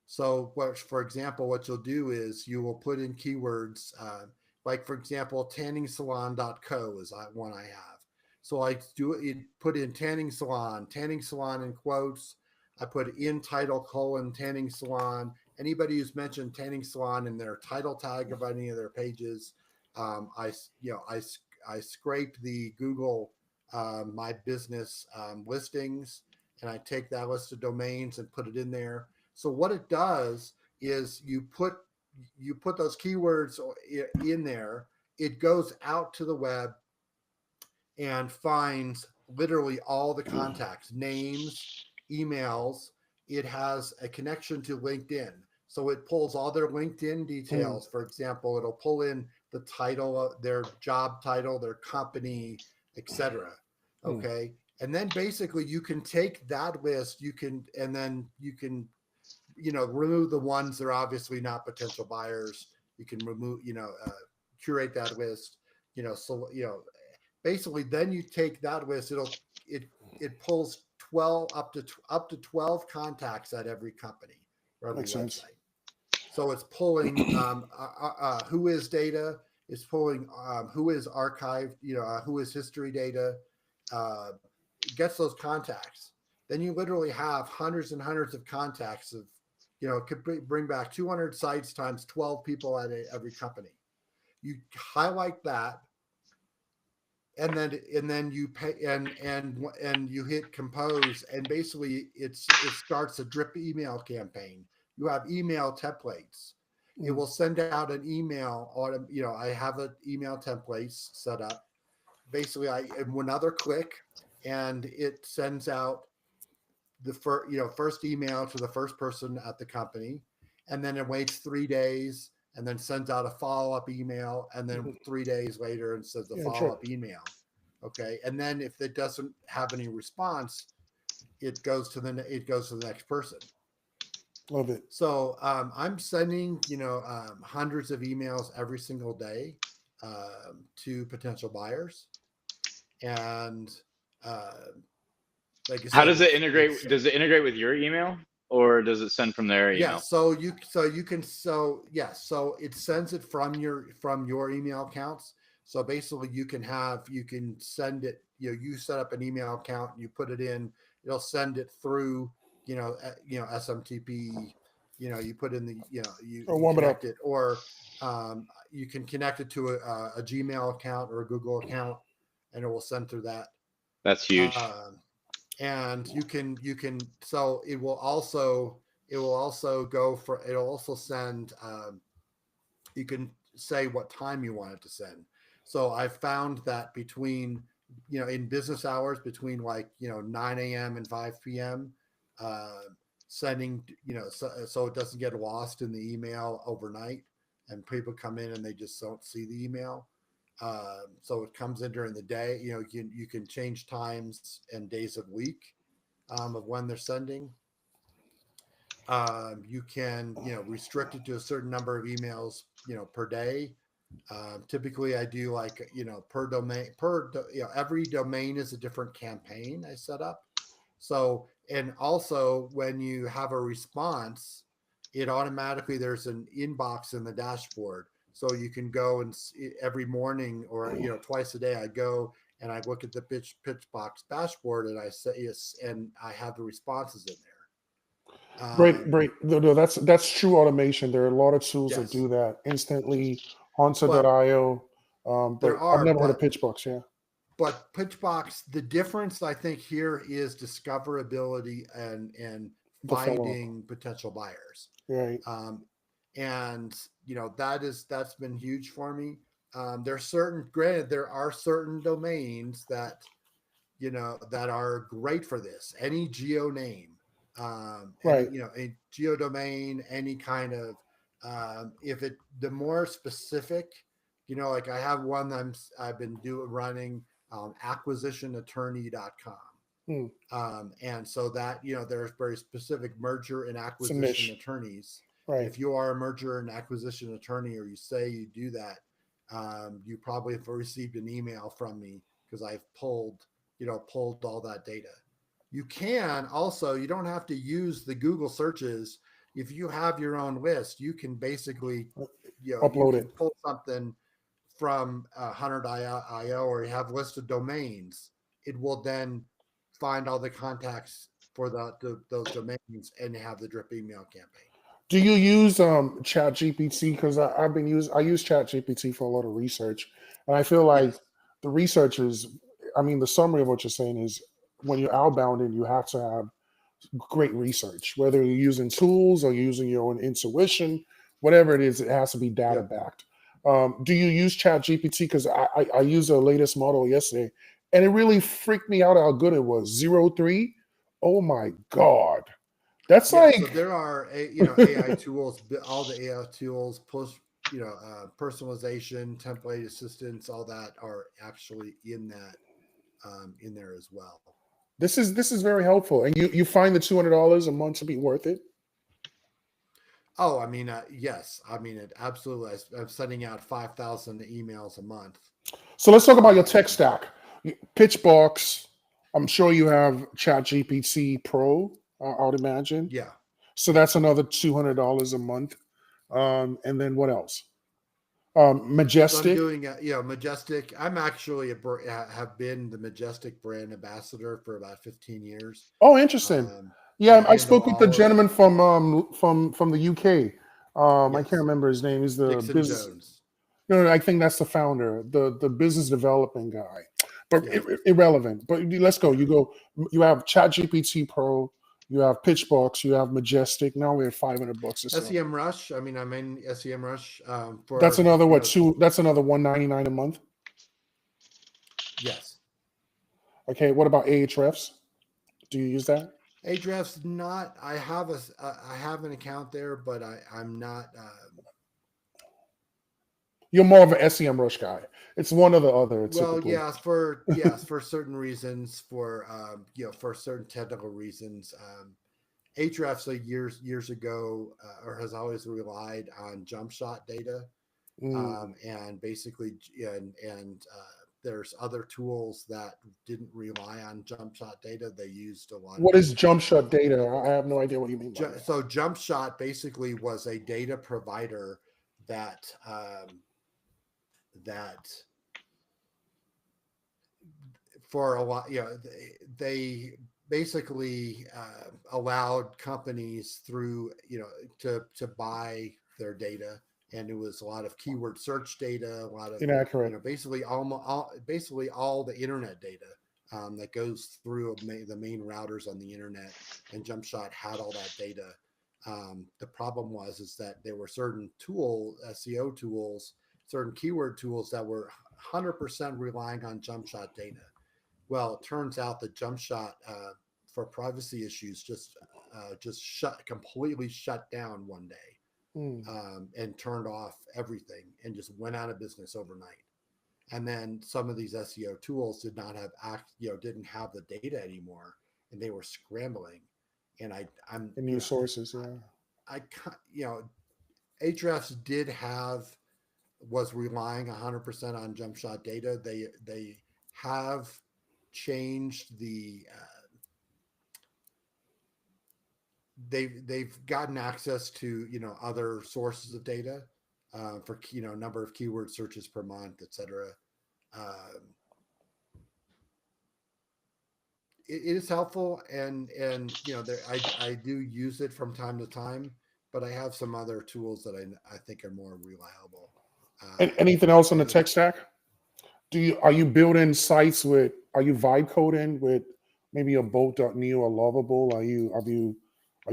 So for example, what you'll do is you will put in keywords, like for example, tanningsalon.co is one I have. So I put in tanning salon in quotes. I put in title tanning salon. Anybody who's mentioned tanning salon in their title tag of any of their pages, I scrape the Google my business listings, and I take that list of domains and put it in there. So what it does is you put those keywords in there. It goes out to the web and finds literally all the contacts, names, emails. It has a connection to LinkedIn. So it pulls all their LinkedIn details. For example, it'll pull in the title, their job title, their company, etc. Okay. And then basically you can take that list, you can remove the ones that are obviously not potential buyers. You can remove, curate that list, basically then you take that list, it pulls 12 up to 12 contacts at every company or every Makes website. sense. So it's pulling who is data, it's pulling who is archived, who is history data, gets those contacts. Then you literally have hundreds and hundreds of contacts of, could bring back 200 sites times 12 people at every company. You highlight that, and then you pay and you hit compose, and basically it starts a drip email campaign. You have email templates. It will send out an email on, I have an email templates set up. Basically, another click, and it sends out the first email to the first person at the company, and then it waits 3 days and then sends out a follow-up email, and then 3 days later and sends a follow-up email. Okay. And then if it doesn't have any response, it goes to the next person. Love it. So I'm sending, hundreds of emails every single day to potential buyers. And like I said, how does it integrate? Does it integrate with your email, or does it send from their email? Yeah. So it sends it from your email accounts. So basically you can send it, you set up an email account, you put it in, it'll send it through, SMTP, you put in the, you connect it, or you can connect it to a Gmail account or a Google account, and it will send through that. That's huge. And you can, so it will also send, you can say what time you want it to send. So I found that between, in business hours, between 9 a.m. and 5 p.m., sending, so it doesn't get lost in the email overnight, and people come in and they just don't see the email. So it comes in during the day. You can change times and days of week of when they're sending. You can, restrict it to a certain number of emails, per day. Typically I do per domain, every domain is a different campaign I set up. So, and also when you have a response, it automatically, there's an inbox in the dashboard. So you can go and every morning or, twice a day, I go and I look at the Pitchbox dashboard, and I say yes, and I have the responses in there. Great. No, that's true automation. There are a lot of tools that do that instantly. Hartzer.io. But I've never heard of Pitchbox. Yeah. But Pitchbox, the difference I think here is discoverability and finding potential buyers. Right. And that's been huge for me. There are certain domains that that are great for this. Any geo name, right? A geo domain, any kind of the more specific, like I have one that I've been running, acquisitionattorney.com. And so that, there's very specific merger and acquisition attorneys. Right. If you are a merger and acquisition attorney, or you say you do that, you probably have received an email from me, because I've pulled all that data. You can also, you don't have to use the Google searches. If you have your own list, you can basically, upload it, pull something, from Hunter.io or you have listed domains, it will then find all the contacts for those domains and have the drip email campaign. Do you use Chat GPT? Because I use Chat GPT for a lot of research, and I feel like Yes. the researchers. I mean, the summary of what you're saying is when you're outbounding, you have to have great research. Whether you're using tools or you're using your own intuition, whatever it is, it has to be data Yep. backed. Do you use Chat GPT? Because I used the latest model yesterday, and it really freaked me out how good it was. 0.3. Oh my god, that's Yeah, so like there are AI tools, all the AI tools, personalization, template assistance, all that are actually in that in there as well. this is very helpful, and you find the $200 a month to be worth it. Oh, I mean, yes, I mean it absolutely. I'm sending out 5,000 emails a month. So let's talk about your tech stack. Pitchbox. I'm sure you have ChatGPT Pro. I would imagine. Yeah. So that's another $200 a month. And then what else? So I'm Majestic. doing, Majestic. I'm actually have been the Majestic brand ambassador for about 15 years. Oh, interesting. I Yeah, I handle spoke with the all of gentleman from the UK. I yes, can't remember his name. He's the Dixon business. Jones. No, I think that's the founder, the business development guy. But Yeah. irrelevant. But let's go. You have ChatGPT Pro, you have Pitchbox, you have Majestic. Now we're at $500 or so. SEM Rush. I mean, I'm in SEM Rush for That's another That's another $199 a month. Yes. Okay. What about Ahrefs? Do you use that? Ahrefs not. I have an account there, but I'm not. You're more of an SEM Rush guy. It's one or the other. Well, Typically. for certain reasons, for for certain technical reasons. Ahrefs years ago, or has always relied on jump shot data, and basically, there's other tools that didn't rely on jump shot data. They used a lot. What is jump shot data? I have no idea what you mean by that. So jump shot basically was a data provider that for a lot, they basically allowed companies through, to buy their data, and it was a lot of keyword search data, a lot of inaccurate, basically all the internet data that goes through the main routers on the internet, and JumpShot had all that data. The problem is that there were certain SEO tools, certain keyword tools that were 100% relying on JumpShot data. Well, it turns out that JumpShot, for privacy issues, just completely shut down one day, and turned off everything and just went out of business overnight. And then some of these SEO tools did not have didn't have the data anymore, and they were scrambling. And I'm the new sources. Ahrefs was relying 100% on JumpShot data. They have changed they've gotten access to other sources of data for number of keyword searches per month, etc. It is helpful, and I do use it from time to time, but I have some other tools that I think are more reliable. Anything else on the tech stack? Are you building sites are you vibe coding with maybe a Bolt.new or Lovable? Are you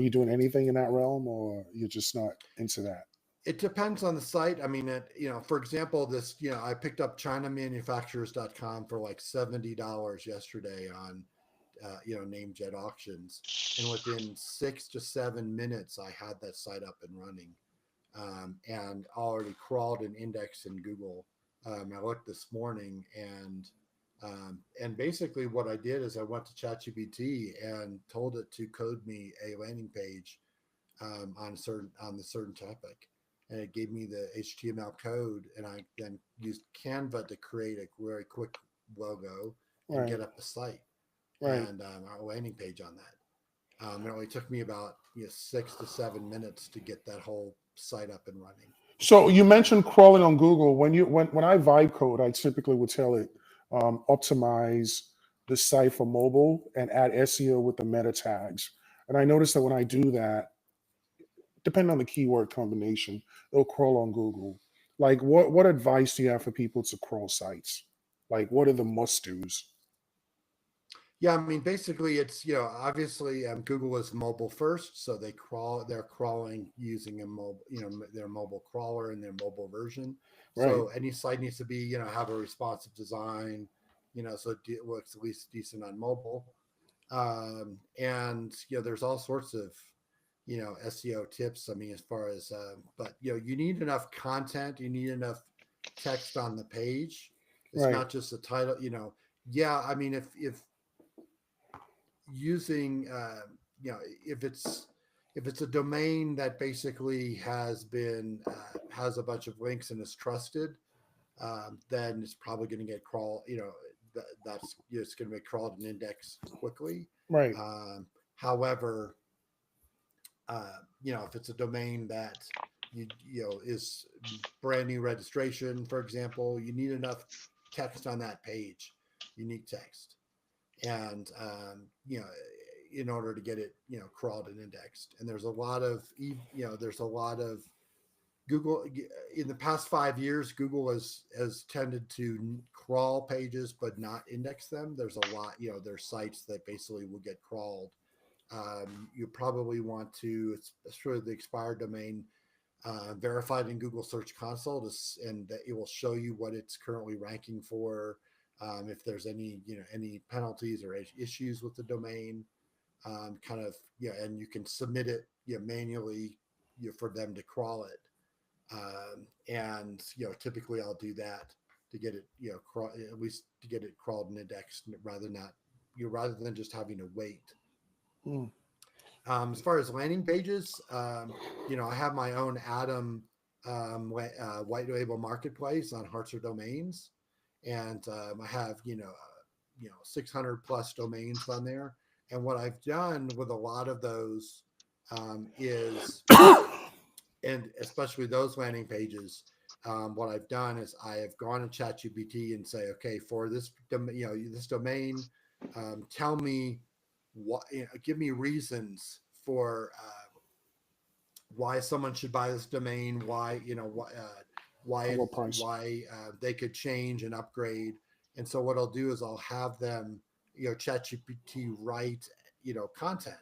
doing anything in that realm, or you're just not into that? It depends on the site. I mean, for example, I picked up ChinaManufacturers.com for like $70 yesterday on, Namejet auctions. And within 6 to 7 minutes, I had that site up and running, and already crawled and indexed in Google. I looked this morning, and basically what I did is I went to ChatGPT and told it to code me a landing page on the certain topic, and it gave me the HTML code, and I then used Canva to create a very quick logo and get up a site and a landing page on that. It only took me about 6 to 7 minutes to get that whole site up and running. So you mentioned crawling on Google. When I vibe code, I typically would tell it optimize the site for mobile and add SEO with the meta tags. And I noticed that when I do that, depending on the keyword combination, it'll crawl on Google. Like, what advice do you have for people to crawl sites? Like, what are the must dos? Yeah, I mean, basically, it's obviously Google is mobile first, so they're crawling using a mobile, their mobile crawler and their mobile version. Right. So any site needs to be, have a responsive design, so it looks at least decent on mobile. And there's all sorts of SEO tips. I mean, as far as but you need enough content, you need enough text on the page. It's Right. not just the title. Yeah, I mean, if using if it's a domain that basically has a bunch of links and is trusted, then it's probably going to get crawled. That's it's going to be crawled and indexed quickly. Right. However, if it's a domain that is brand new registration, for example, you need enough text on that page, unique text, and in order to get it crawled and indexed. And there's a lot of Google in the past 5 years. Google has tended to crawl pages but not index them. There's a lot, there's sites that basically will get crawled. You probably want to, it's sort of the expired domain, verified in Google Search Console, and that it will show you what it's currently ranking for. If there's any penalties or issues with the domain, and you can submit it manually for them to crawl it. And typically I'll do that to get it at least to get it crawled and indexed rather than just having to wait. As far as landing pages, I have my own Atom white label marketplace on Hartzer domains, and I have 600 plus domains on there. And what I've done with a lot of those is, and especially those landing pages, what I've done is I have gone to ChatGPT and say, okay, for this this domain, tell me what, give me reasons for why someone should buy this domain, why they could change and upgrade. And so what I'll do is I'll have them ChatGPT write content.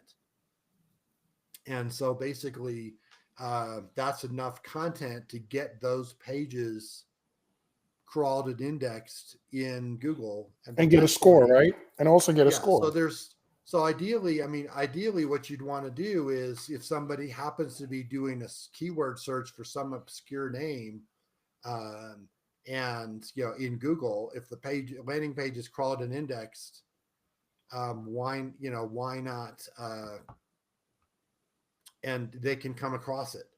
And so basically that's enough content to get those pages crawled and indexed in Google and get a score, right? And also get a score. So ideally what you'd want to do is, if somebody happens to be doing a keyword search for some obscure name, and in Google, if the landing page is crawled and indexed, why not? And they can come across it,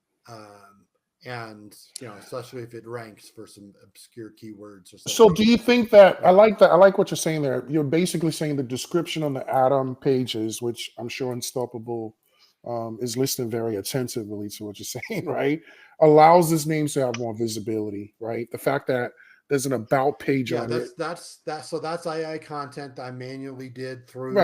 and especially if it ranks for some obscure keywords or something. So do you think that, I like what you're saying there. You're basically saying the description on the Atom pages, which I'm sure Unstoppable is listening very attentively to what you're saying, right? Allows these names to have more visibility, right? The fact that there's an about page on it. So that's AI content I manually did through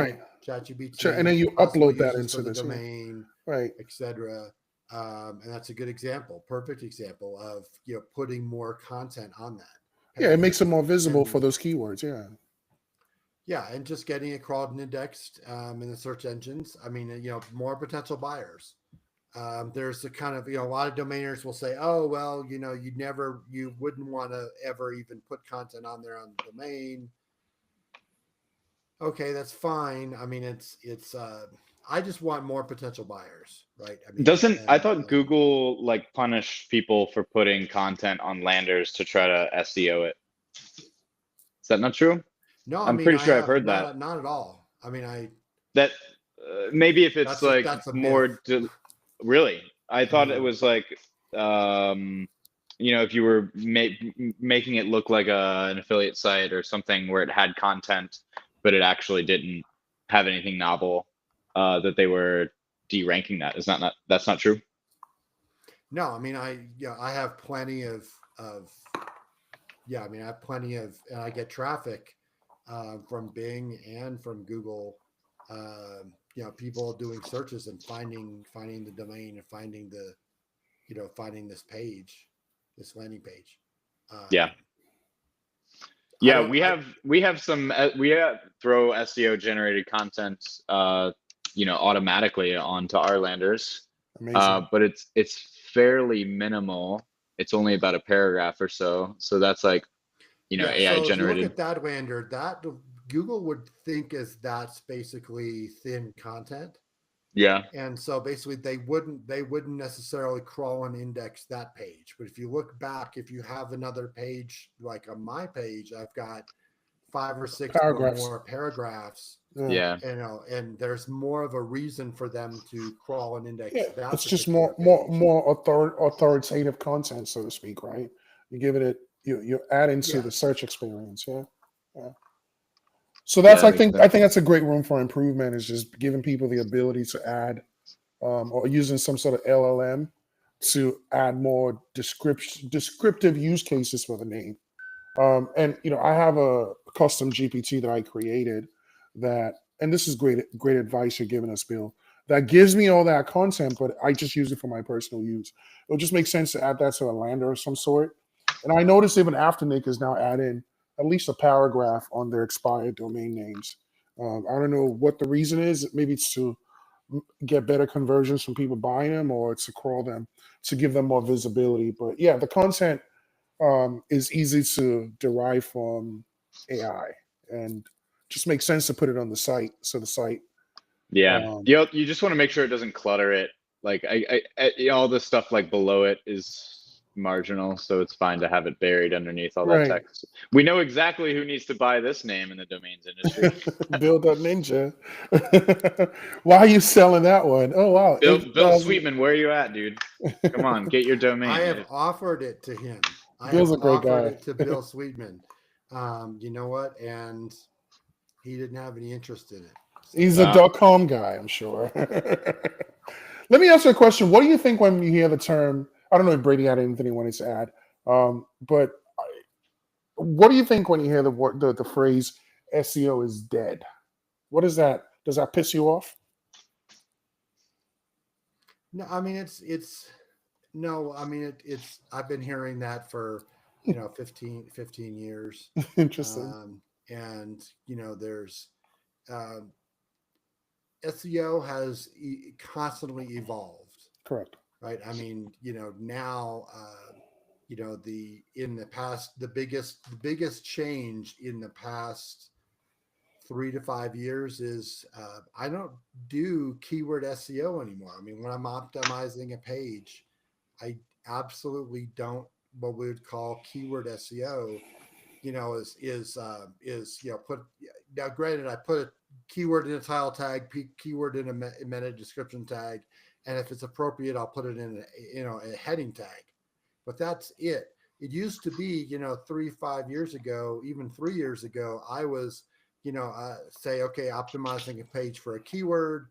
ChatGPT. Sure. And then you upload that into the this domain, right, etc. And that's a good example, perfect example of putting more content on that page. Yeah, it makes it more visible for those keywords. Yeah, and just getting it crawled and indexed in the search engines. I mean, more potential buyers. There's a kind of, a lot of domainers will say, oh, well, you wouldn't want to ever even put content on there on the domain. Okay, that's fine. I mean, it's I just want more potential buyers, right? I mean, I thought Google punish people for putting content on landers to try to SEO it. Is that not true? No, I'm pretty sure I've heard that. Not at all. I mean, maybe if it's that's more really, I thought it was if you were making it look like an affiliate site or something where it had content, but it actually didn't have anything novel, that they were deranking that. That's not true? No, I mean, I have plenty of, I have plenty of, and I get traffic from Bing and from Google. People doing searches and finding the domain and finding finding this page, this landing page. Yeah. I Yeah, don't. we have some throw SEO generated content automatically onto our landers. Amazing. But it's fairly minimal. It's only about a paragraph or so. So that's like, AI So if you look generated. at that lander, that Google would think is that's basically thin content. Yeah. And so basically they wouldn't necessarily crawl and index that page. But if you look back, if you have another page, like on my page, I've got 5 or 6 or Paragraphs. more paragraphs, Yeah. and there's more of a reason for them to crawl and index Yeah, that it's just particular more page. authoritative content, so to speak, right? You give it you're adding to the Yes. search experience. Yeah. So that's Yeah, I that makes think sense. that's a great room for improvement, is just giving people the ability to add or using some sort of LLM to add more descriptive use cases for the name. And I have a custom GPT that I created that, and this is great advice you're giving us, Bill. That gives me all that content, but I just use it for my personal use. It would just make sense to add that to a lander of some sort. And I noticed even Afternic is now adding at least a paragraph on their expired domain names. I don't know what the reason is. Maybe it's to get better conversions from people buying them, or it's to crawl them to give them more visibility. But yeah, the content is easy to derive from AI, and just makes sense to put it on the site. So the site, Yeah. You just want to make sure it doesn't clutter it. Like all the stuff like below it is marginal, so it's fine to have it buried underneath all that right, text. We know exactly who needs to buy this name in the domains industry. Build.ninja. Why are you selling that one? Oh wow, Bill 8,000. Sweetman, where are you at, dude? Come on, get your I domain. have offered it to him. I have Bill's a great offered guy. it to Bill Sweetman. You know what? And he didn't have any interest in it. So. He's a .com guy, I'm sure. Let me ask you a question. What do you think when you hear the term? I don't know if Brady had anything he wanted to add, but what do you think when you hear the word, the phrase SEO is dead? What is that? Does that piss you off? No, I mean it's no, I mean it's I've been hearing that for 15 years. Interesting. And there's SEO has constantly evolved, Correct. right? I mean, now the biggest change in the past 3 to 5 years is I don't do keyword SEO anymore. I mean, when I'm optimizing a page, I absolutely don't what we would call keyword SEO. Put now. Granted, I put a keyword in a title tag, keyword in a meta description tag, and if it's appropriate, I'll put it in a heading tag. But that's it. It used to be 5 years ago, even 3 years ago, I was say, okay, optimizing a page for a keyword,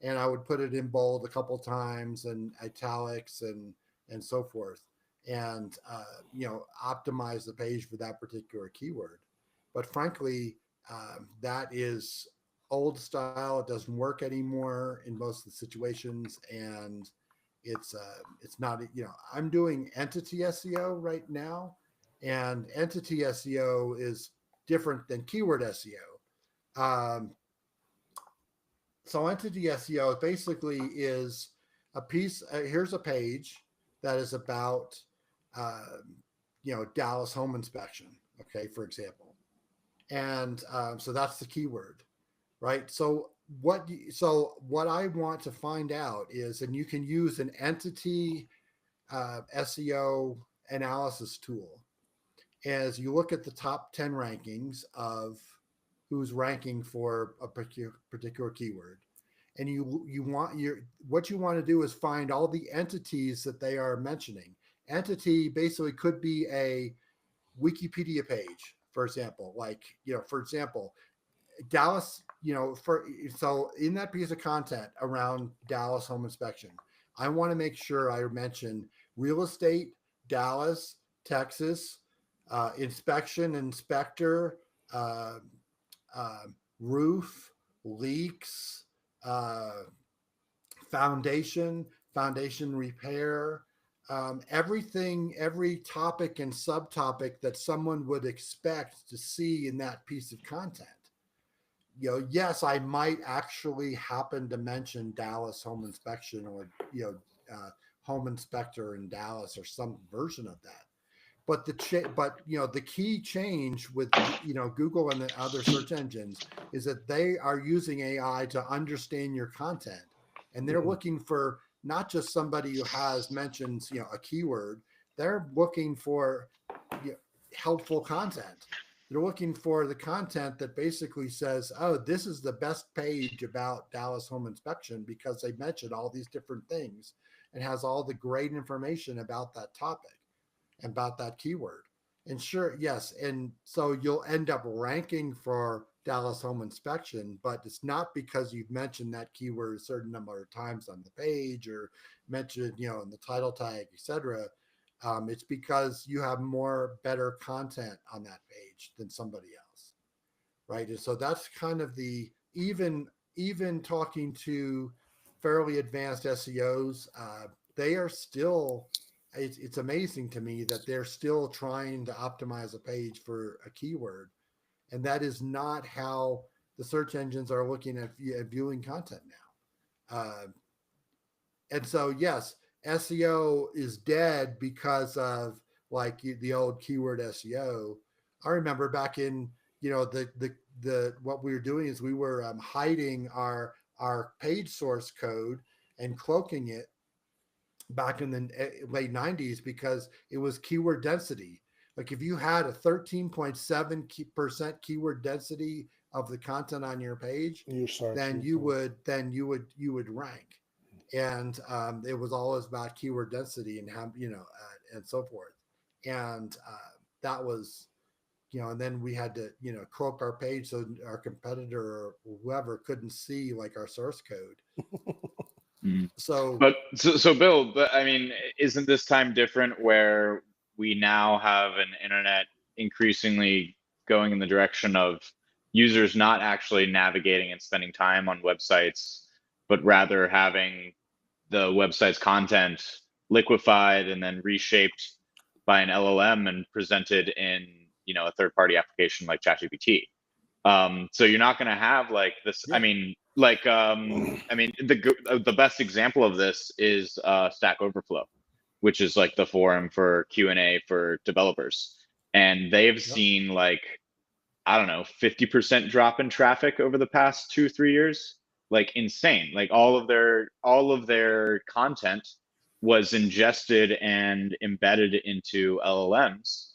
and I would put it in bold a couple times and italics and so forth, and optimize the page for that particular keyword. But frankly, that is old style. It doesn't work anymore in most of the situations, and it's not. I'm doing entity SEO right now, and entity SEO is different than keyword SEO. So entity SEO basically is a piece. Here's a page that is about, Dallas home inspection. Okay, for example, and so that's the keyword, right? So what I want to find out is, and you can use an entity SEO analysis tool as you look at the top 10 rankings of who's ranking for a particular keyword, and what you want to do is find all the entities that they are mentioning. Entity basically could be a Wikipedia page, for example. For example, Dallas. So in that piece of content around Dallas home inspection, I want to make sure I mention real estate, Dallas, Texas, inspection, inspector, uh, roof, leaks, foundation repair, everything, every topic and subtopic that someone would expect to see in that piece of content. Yes, I might actually happen to mention Dallas home inspection or, home inspector in Dallas or some version of that. But the key change with, Google and the other search engines is that they are using AI to understand your content, and they're looking for not just somebody who has mentions, a keyword. They're looking for helpful content. They're looking for the content that basically says, oh, this is the best page about Dallas home inspection because they mentioned all these different things and has all the great information about that topic, about that keyword. And sure, yes. And so you'll end up ranking for Dallas home inspection, but it's not because you've mentioned that keyword a certain number of times on the page or mentioned, in the title tag, etc. It's because you have better content on that page than somebody else, right? And so that's kind of the even talking to fairly advanced SEOs, they are still. It's amazing to me that they're still trying to optimize a page for a keyword, and that is not how the search engines are looking at viewing content now. And so, yes, SEO is dead because of like the old keyword SEO. I remember back in, the what we were doing is we were hiding our page source code and cloaking it back in the late 90s because it was keyword density. Like if you had a 13.7% keyword density of the content on your page, then you would rank. And it was always about keyword density and how, and so forth. And that was, and then we had to, cloak our page so our competitor or whoever couldn't see like our source code. So Bill, but I mean, isn't this time different where we now have an internet increasingly going in the direction of users not actually navigating and spending time on websites, but rather having the website's content liquefied and then reshaped by an LLM and presented in, a third-party application like ChatGPT. So you're not going to have like this. Yeah. The best example of this is Stack Overflow, which is like the forum for Q&A for developers, and they've seen like, I don't know, 50% drop in traffic over the past 2-3 years, like insane. Like all of their content was ingested and embedded into LLMs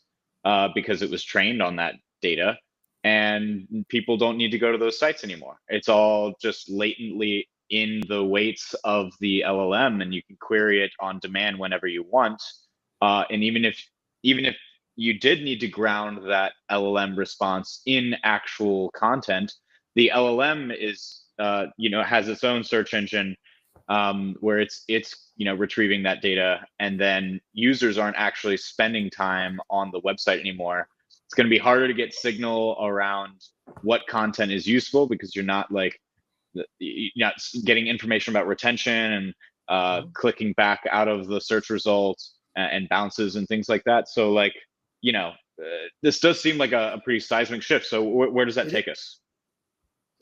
because it was trained on that data. And people don't need to go to those sites anymore. It's all just latently in the weights of the LLM, and you can query it on demand whenever you want. And even if you did need to ground that LLM response in actual content, the LLM is has its own search engine where it's retrieving that data, and then users aren't actually spending time on the website anymore. It's going to be harder to get signal around what content is useful because you're not getting information about retention and clicking back out of the search results and bounces and things like that. So this does seem like a pretty seismic shift. So where does that take us?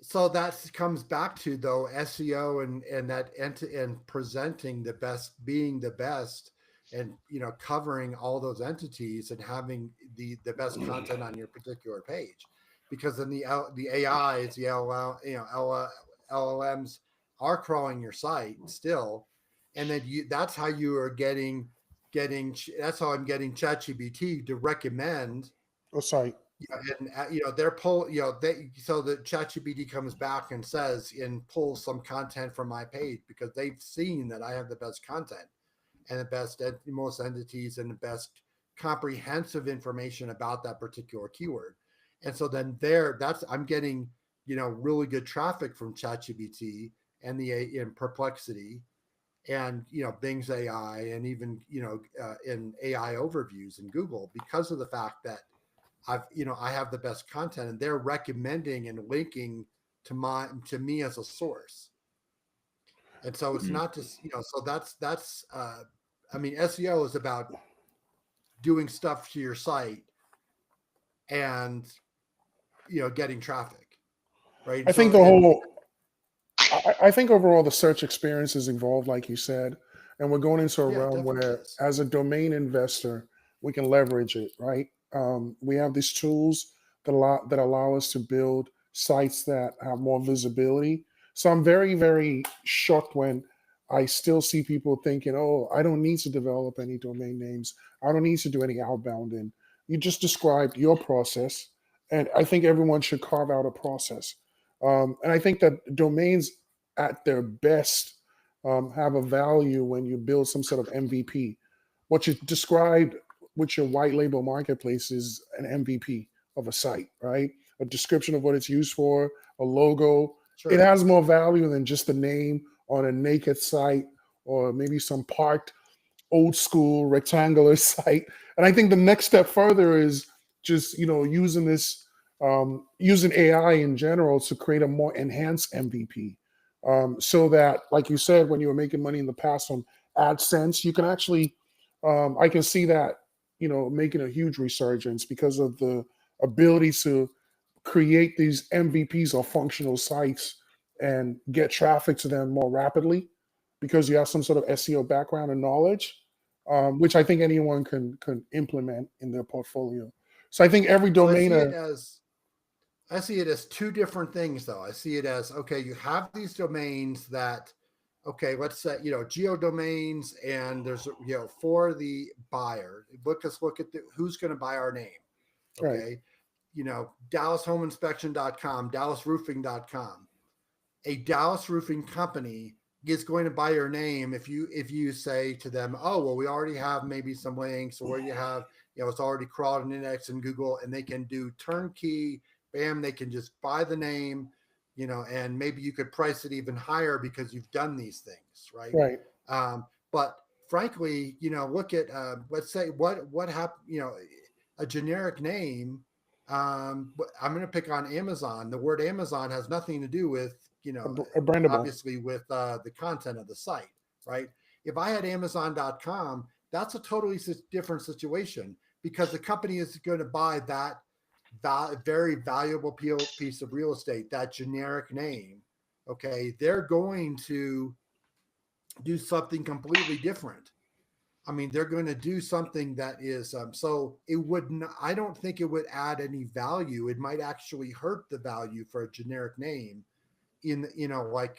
So that comes back to though SEO and that and presenting the best, being the best, and covering all those entities and having the best content on your particular page, because then the AIs, the LLMs are crawling your site still, and then that's how you are getting that's how I'm getting ChatGPT to recommend a site. And they're so the ChatGPT comes back and says and pulls some content from my page because they've seen that I have the best content and the best most entities and the best comprehensive information about that particular keyword. And so then I'm getting really good traffic from ChatGPT and in Perplexity, and Bing's AI, and even in AI overviews in Google, because of the fact that I have the best content, and they're recommending and linking to me as a source. And so it's not just so that's I mean, SEO is about doing stuff to your site and getting traffic, right? I think I think overall the search experience has evolved, like you said, and we're going into a Yeah, it realm definitely where, is. as a domain investor, we can leverage it, right? We have these tools that allow us to build sites that have more visibility. So I'm very, very shocked when I still see people thinking, "Oh, I don't need to develop any domain names. I don't need to do any outbounding." You just described your process, and I think everyone should carve out a process. And I think that domains at their best have a value when you build some sort of MVP. What you described with your white label marketplace is an MVP of a site, right? A description of what it's used for, a logo. It Sure. has more value than just the name on a naked site or maybe some parked old school rectangular site. And I think the next step further is just using this using AI in general to create a more enhanced MVP, so that, like you said, when you were making money in the past from AdSense, you can actually I can see that making a huge resurgence because of the ability to create these MVPs or functional sites and get traffic to them more rapidly because you have some sort of SEO background and knowledge, which I think anyone can implement in their portfolio. So I think every So domainer. I see it as two different things, though. I see it as, okay, you have these domains that, okay, let's say, geodomains, and there's, for the buyer, let's look at who's going to buy our name. Right. Okay. DallasHomeInspection.com, DallasRoofing.com. A Dallas roofing company is going to buy your name if you say to them, oh, well, we already have maybe some links, or you have, it's already crawled and indexed in Google, and they can do turnkey. Bam, they can just buy the name, and maybe you could price it even higher because you've done these things, right? Right. But frankly, look at let's say what happened, a generic name. I'm going to pick on Amazon. The word Amazon has nothing to do with, A brandable. obviously with the content of the site, right? If I had Amazon.com, that's a totally different situation, because the company is going to buy that very valuable piece of real estate, that generic name. Okay, they're going to do something completely different. I mean, they're going to do something that is so it wouldn't. I don't think it would add any value. It might actually hurt the value for a generic name, like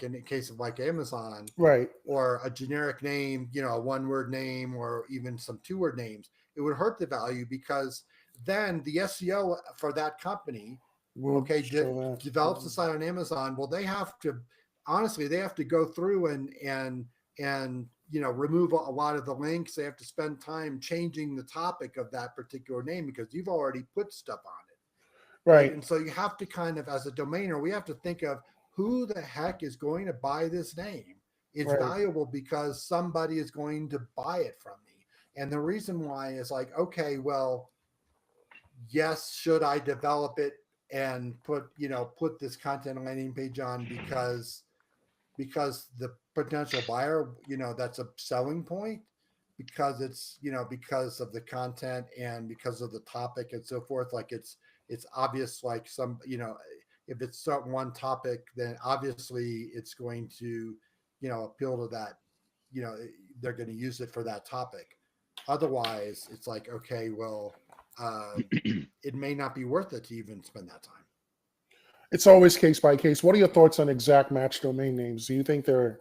in the case of like Amazon, Right. or a generic name, a one-word name, or even some two-word names. It would hurt the value, because then the SEO for that company, We'll develops the site on Amazon. Well, they have to go through and remove a lot of the links. They have to spend time changing the topic of that particular name because you've already put stuff on it. Right. And so you have to kind of, as a domainer, we have to think of who the heck is going to buy this name. It's valuable because somebody is going to buy it from me. And the reason why is like, okay, well, yes, should I develop it and put this content landing page on because the potential buyer, that's a selling point, because it's, because of the content and because of the topic and so forth. Like it's obvious, like some, if it's one topic, then obviously it's going to, appeal to that, they're going to use it for that topic. Otherwise, it's like, okay, well, it may not be worth it to even spend that time. It's always case by case. What are your thoughts on exact match domain names? Do you think they're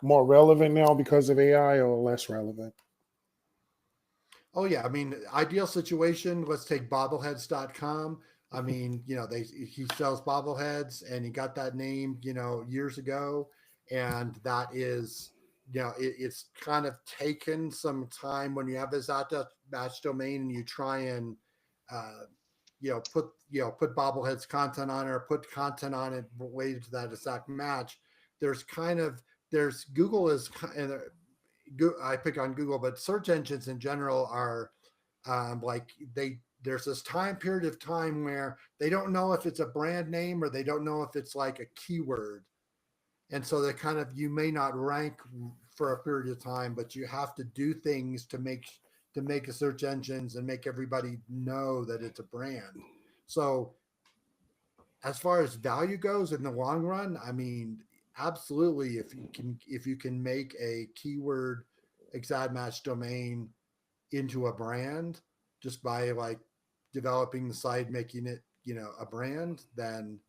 more relevant now because of AI, or less relevant? Oh yeah, I mean, ideal situation. Let's take bobbleheads.com. I mean, he sells bobbleheads, and he got that name, years ago, and that is, it's kind of taken some time when you have this match domain and you try and, put bobbleheads content on it, or put content on it related to that exact match. There's kind of there's Google is, and I pick on Google, but search engines in general are like there's this time period of time where they don't know if it's a brand name or they don't know if it's like a keyword. And so they kind of, you may not rank for a period of time, but you have to do things to make a search engines and make everybody know that it's a brand. So as far as value goes in the long run, I mean, absolutely, if you can make a keyword exact match domain into a brand just by like developing the site, making it, a brand, then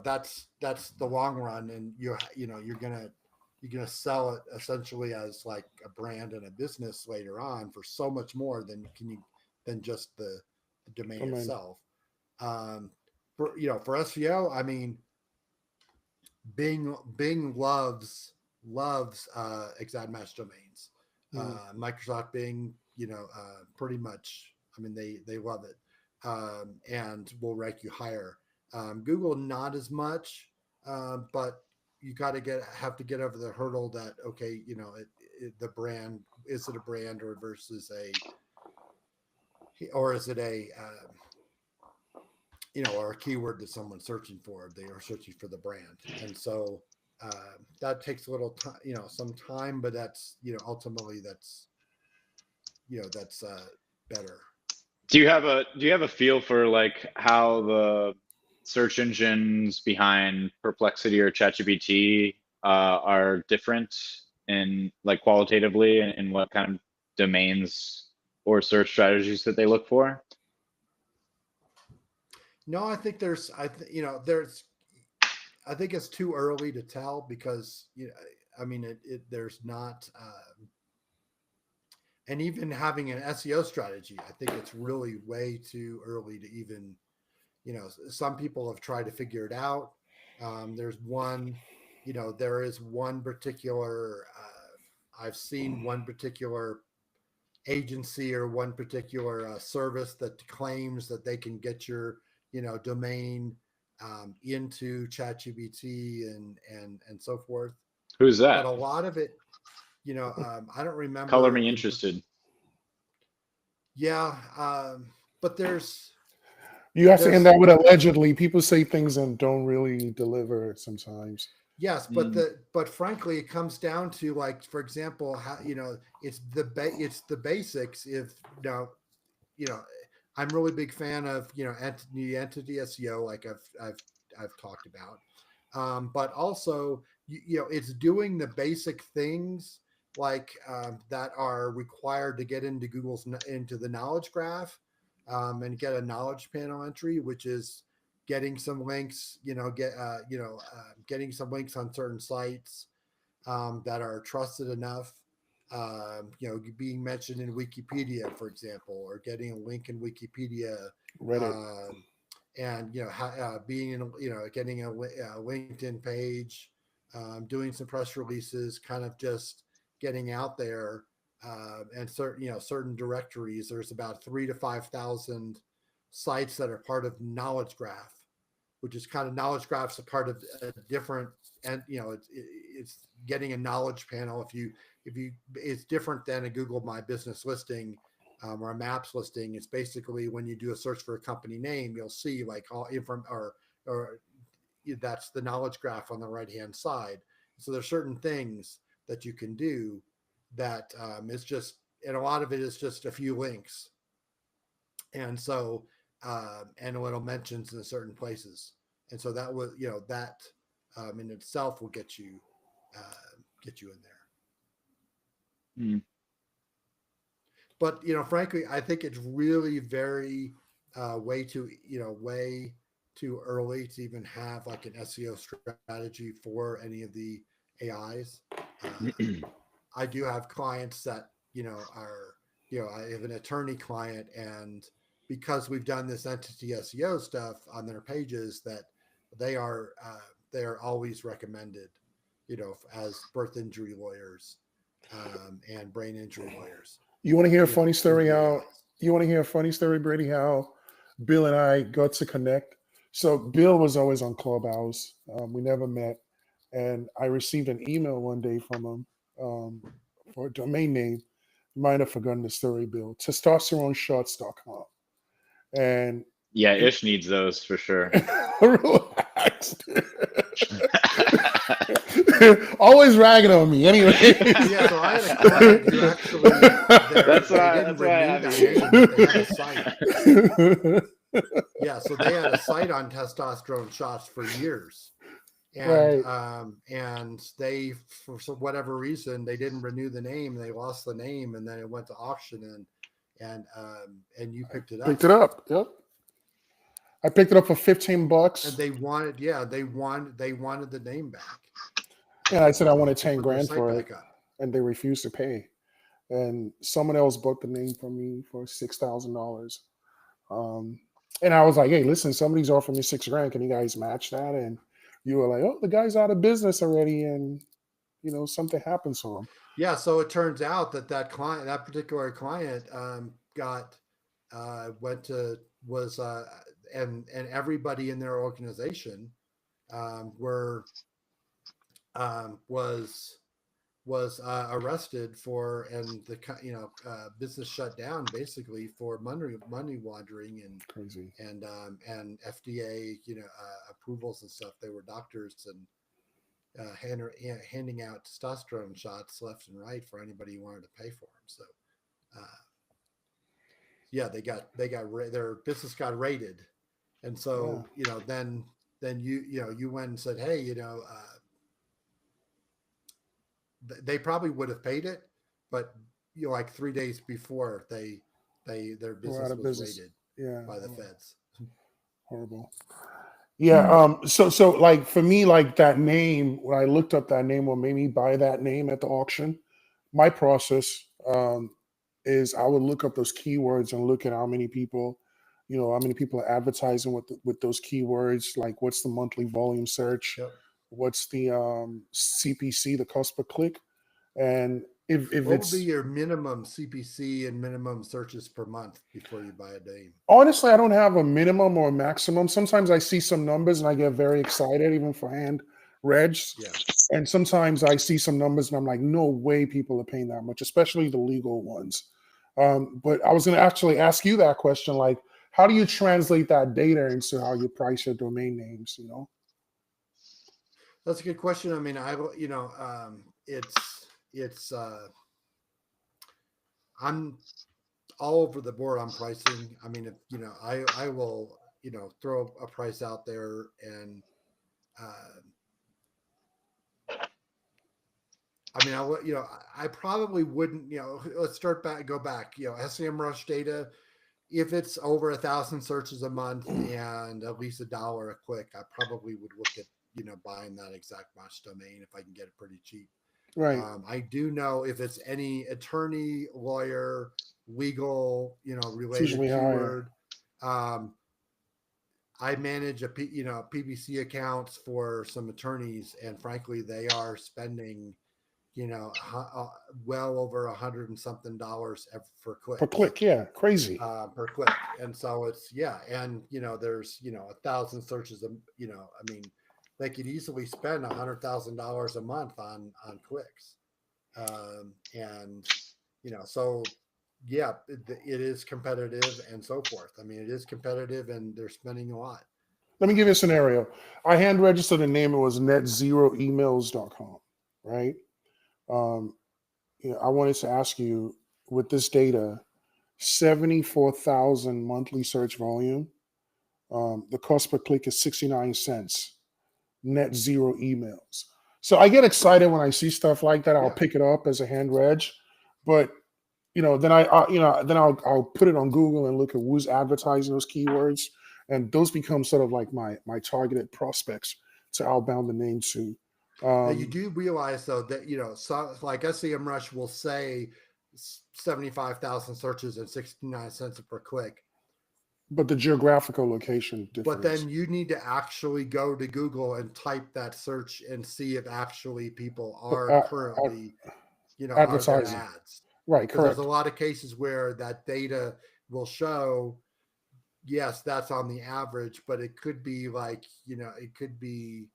that's the long run, and you're gonna sell it essentially as like a brand and a business later on for so much more than just the domain itself. For SEO, I mean, Bing loves exact match domains. Microsoft Bing, pretty much. I mean, they love it, and will rank you higher. Google not as much, but you have to get over the hurdle that, okay, the brand, is it a brand or is it a or a keyword that someone's searching for? They are searching for the brand, and so that takes a little time, some time, but that's ultimately that's better. Do you have a feel for like how the search engines behind Perplexity or ChatGPT are different in like qualitatively and what kind of domains or search strategies that they look for? No, I think I think it's too early to tell because I mean there's not and even having an SEO strategy, I think it's really way too early to even, some people have tried to figure it out. There's one, there is one particular, I've seen one particular agency or one particular service that claims that they can get your, domain into ChatGPT and so forth. Who's that? But a lot of it, I don't remember. Color me interested. Yeah, but you have to end that with allegedly. People say things and don't really deliver sometimes. Yes, but frankly, it comes down to, like, for example, how it's the basics. If I'm really big fan of entity SEO, like I've talked about, but also it's doing the basic things like that are required to get into into the knowledge graph and get a knowledge panel entry, which is getting some links, getting some links on certain sites that are trusted enough, being mentioned in Wikipedia, for example, or getting a link in Wikipedia, Reddit, and being in, getting a LinkedIn page, doing some press releases, kind of just getting out there, and certain directories. There's about 3,000 to 5,000 sites that are part of Knowledge Graph, which is kind of Knowledge Graph's a part of a different, and it's getting a knowledge panel. If you it's different than a Google My Business listing or a Maps listing. It's basically when you do a search for a company name, you'll see like all inform or that's the knowledge graph on the right hand side. So there's certain things that you can do that is just, and a lot of it is just a few links, and so and it'll mentions in certain places, and so that was that in itself will get you in there. But frankly, I think it's really very way too early to even have like an SEO strategy for any of the AIs. I do have clients that are I have an attorney client, and because we've done this entity SEO stuff on their pages, that they are always recommended, as birth injury lawyers and brain injury lawyers. You want to hear a funny story? You want to hear a funny story, Brady? How Bill and I got to connect. So Bill was always on Clubhouse. We never met. and I received an email one day from him for a domain name. You might have forgotten the story, Bill. TestosteroneShots.com. And Yeah, Ish needs those for sure. relax. Always ragging on me. Anyway. Yeah, so I had a client who actually That's they why didn't I renew have their you name, but they had a site. Yeah, so they had a site on testosterone shots for years. And Right. and they, for whatever reason, they didn't renew the name. They lost the name, and then it went to auction, and you picked it up. Picked it up. Yep. I picked it up for $15. And they wanted, they wanted the name back. And I said I wanted To 10 put their grand site for it, back up. and they refused to pay. And someone else bought the name from me for $6,000. And I was like, hey, listen, somebody's offering me $6,000. Can you guys match that? And you were like, oh, the guy's out of business already, and something happens to him. Yeah, so it turns out that particular client, and everybody in their organization was arrested for, and the business shut down basically for money laundering and Crazy. and FDA approvals and stuff. They were doctors and handing out testosterone shots left and right for anybody who wanted to pay for them. So their business got raided, and so then you went and said, hey, they probably would have paid it, but like 3 days before their business was raided by the feds. Horrible. Yeah. So like for me, like that name, when I looked up that name, what made me buy that name at the auction, my process is I would look up those keywords and look at how many people are advertising with those keywords. Like, what's the monthly volume search? Yep. What's the CPC, the cost per click? And if what it's, would be your minimum CPC and minimum searches per month before you buy a name? Honestly, I don't have a minimum or a maximum. Sometimes I see some numbers and I get very excited, even for hand regs. Yeah. And sometimes I see some numbers and I'm like, no way people are paying that much, especially the legal ones. But I was going to actually ask you that question, like, how do you translate that data into how you price your domain names? That's a good question. I mean, I'm all over the board on pricing. I mean, if I will throw a price out there, and I mean, I probably wouldn't, let's go back, SEMrush data. If it's over 1,000 searches a month and at least $1 a click, I probably would look at, buying that exact match domain if I can get it pretty cheap. Right. I do know if it's any attorney, lawyer, legal, related keyword. I manage PPC accounts for some attorneys, and frankly, they are spending well over $100 and something per click. Per click, yeah, crazy. Per click, and so it's and there's 1,000 searches. I mean, they could easily spend $100,000 a month on clicks, and so it is competitive and so forth. I mean, it is competitive, and they're spending a lot. Let me give you a scenario. I hand registered a name. It was netzeroemails.com, right? I wanted to ask you, with this data, 74,000 monthly search volume. The cost per click is 69 cents. Net zero emails. So I get excited when I see stuff like that. I'll pick it up as a hand reg, but then I'll put it on Google and look at who's advertising those keywords, and those become sort of like my targeted prospects to outbound the name to. Now you do realize though that like SEMrush will say 75,000 searches and 69 cents per click. But the geographical location differs. But then you need to actually go to Google and type that search and see if actually people are currently, advertising ads. Right, correct. There's a lot of cases where that data will show, yes, that's on the average, but it could be like, it could be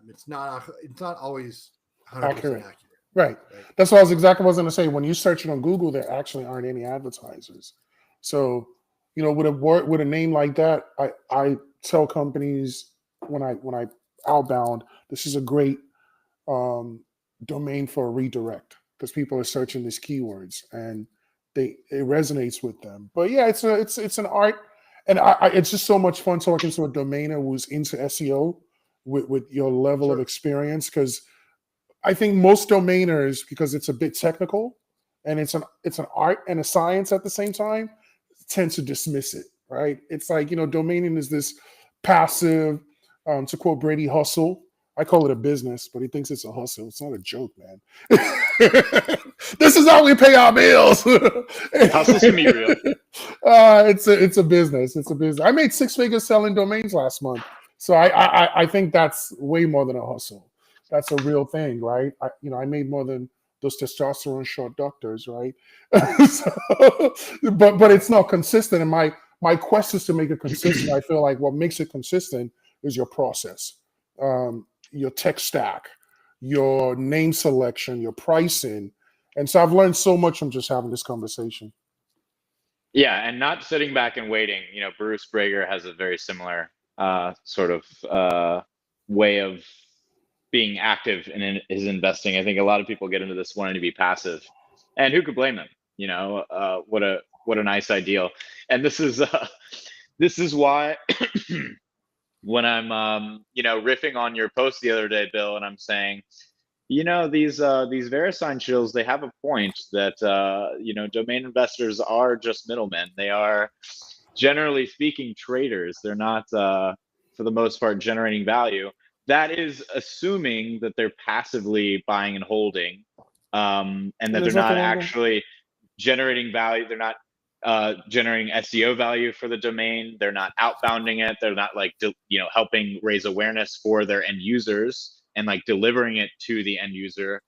It's not always 100% Accurate. accurate. Right. That's what I was exactly what I was going to say. When you search it on Google, there actually aren't any advertisers. So, with a name like that, I tell companies when I outbound, this is a great domain for a redirect because people are searching these keywords and it resonates with them. But yeah, it's an art, and it's just so much fun talking to a domainer who's into SEO with your level of experience, because I think most domainers, because it's a bit technical and it's an art and a science at the same time, tend to dismiss it, right? It's like, domaining is this passive, to quote Brady, hustle. I call it a business, but he thinks it's a hustle. It's not a joke, man. This is how we pay our bills. Hustles can be real. It's a business. It's a business. I made 6 figures selling domains last month. So I think that's way more than a hustle. That's a real thing, right? I made more than those testosterone short doctors, right? But it's not consistent. And my quest is to make it consistent. I feel like what makes it consistent is your process, your tech stack, your name selection, your pricing. And so I've learned so much from just having this conversation. Yeah, and not sitting back and waiting. Bruce Brager has a very similar sort of way of being active in his investing. I think a lot of people get into this wanting to be passive, and who could blame them? What a nice ideal. And this is why when I'm riffing on your post the other day, Bill, and I'm saying, these VeriSign shills, they have a point that domain investors are just middlemen. They are, generally speaking, traders. They're not for the most part generating value. That is assuming that they're passively buying and holding, and that they're not actually generating value. They're not generating SEO value for the domain. They're not outbounding it. They're not helping raise awareness for their end users and delivering it to the end user.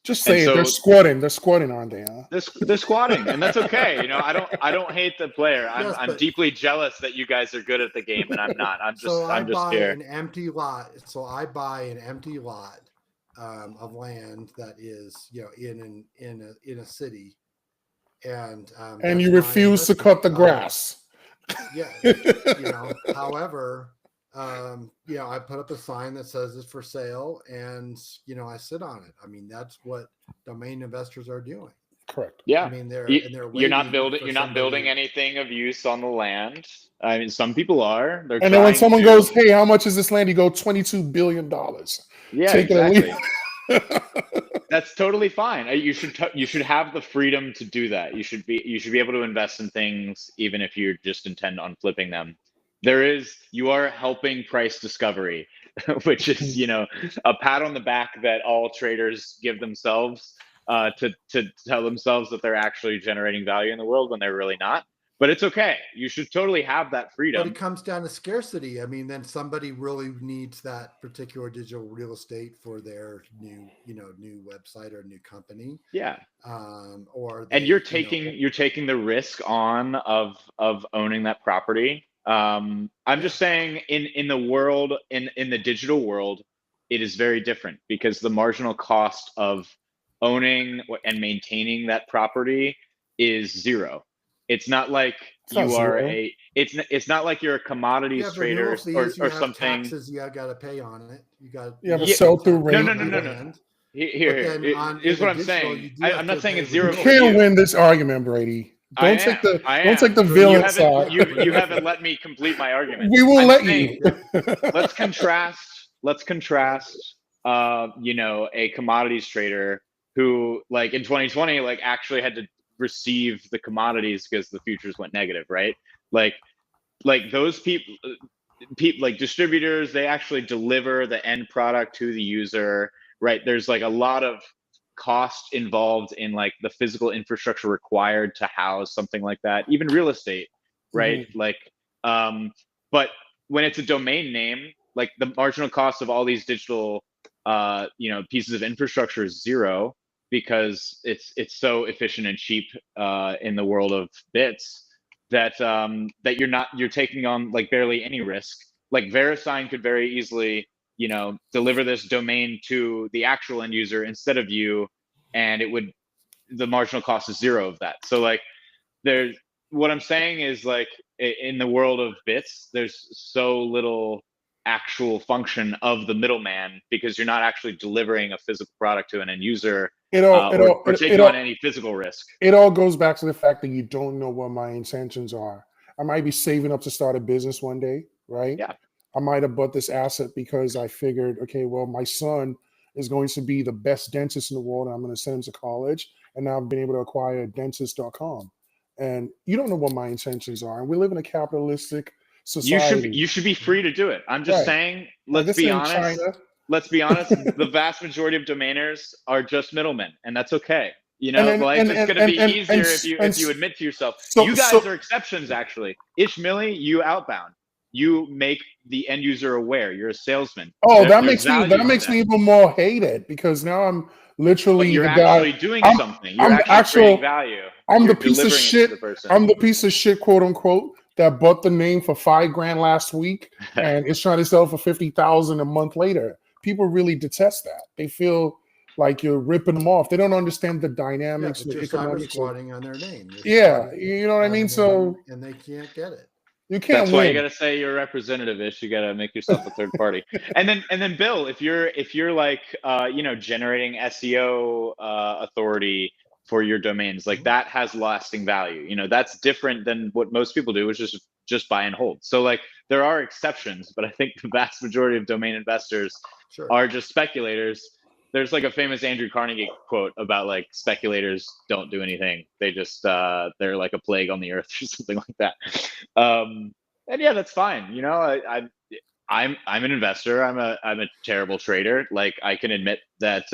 Just say it. They're squatting. They're squatting, aren't they? Huh? They're squatting, and that's okay. I don't hate the player. I'm deeply jealous that you guys are good at the game and I'm not. I'm just here. An empty lot. So I buy an empty lot of land that is in a city, and you refuse to cut the grass. Yeah, However, I put up a sign that says it's for sale, and I sit on it. I mean, that's what domain investors are doing. Correct. Yeah. I mean, you're not building anything of use on the land. I mean, some people are. And then when someone goes, "Hey, how much is this land?" You go, $22 billion. Yeah, take exactly. That's totally fine. You should have the freedom to do that. You should be able to invest in things even if you just intend on flipping them. You are helping price discovery, which is a pat on the back that all traders give themselves to tell themselves that they're actually generating value in the world when they're really not. But it's okay. You should totally have that freedom. But it comes down to scarcity. I mean, then somebody really needs that particular digital real estate for their new website or new company. Yeah. And you're taking the risk on of owning that property. I'm just saying in the world, in the digital world, it is very different because the marginal cost of owning and maintaining that property is zero. It's not like it's not like you're a commodities trader or something. Taxes you got to pay on it. You have a sell through rate. No. Here's what I'm saying. I'm not saying it's zero. You can't win this argument, Brady. Don't take the villain side. You haven't let me complete my argument. We will let you. Let's contrast. A commodities trader who, like in 2020, actually had to receive the commodities because the futures went negative, right? Like those people, like distributors, they actually deliver the end product to the user, right? There's a lot of cost involved in the physical infrastructure required to house something like that, even real estate, right? Mm-hmm. But when it's a domain name, the marginal cost of all these digital pieces of infrastructure is zero because it's so efficient and cheap in the world of bits that you're taking on barely any risk. VeriSign could very easily deliver this domain to the actual end user instead of you, and the marginal cost is zero of that. So like what I'm saying is, like, in the world of bits, there's so little actual function of the middleman, because you're not actually delivering a physical product to an end user, or taking on any physical risk. It all goes back to the fact that you don't know what my intentions are. I might be saving up to start a business one day, right? Yeah. I might have bought this asset because I figured, okay, well, my son is going to be the best dentist in the world, and I'm going to send him to college. And now I've been able to acquire dentist.com. And you don't know what my intentions are. And we live in a capitalistic society. You should be free to do it. I'm just saying, let's be honest. China. Let's be honest. The vast majority of domainers are just middlemen, and that's okay. Life is going to be easier if you admit to yourself. You guys are exceptions, actually. Ishmaeli, you outbound. You make the end user aware. You're a salesman. Oh, that makes me even more hated, because now I'm literally you're the actually guy. doing something. You're actually creating value. I'm the piece of shit. I'm the piece of shit, quote unquote, that bought the name for $5,000 last week and is trying to sell for $50,000 a month later. People really detest that. They feel like you're ripping them off. They don't understand the dynamics, the economics. Squatting on their name. You know what I mean? So, and they can't get it. You can't. That's why you got to say you're a representative-ish. You got to make yourself a third party. and then Bill, if you're like generating SEO authority for your domains, like that has lasting value. That's different than what most people do, which is just buy and hold. So like there are exceptions, but I think the vast majority of domain investors are just speculators. There's like a famous Andrew Carnegie quote about like speculators don't do anything. They just they're like a plague on the earth or something like that. And yeah, that's fine. I'm an investor. I'm a terrible trader. Like I can admit that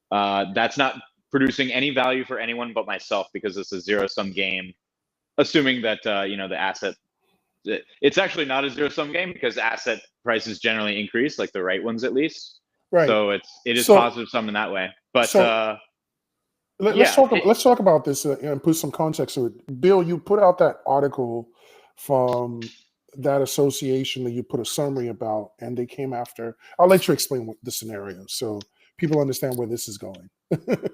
that's not producing any value for anyone but myself, because it's a zero-sum game. Assuming that the asset, it's actually not a zero-sum game, because asset prices generally increase, like the right ones at least. Right. So it is positive sum in that way. But let's talk about this and put some context to it. Bill, you put out that article from that association that you put a summary about, and they came after. I'll let you explain the scenario so people understand where this is going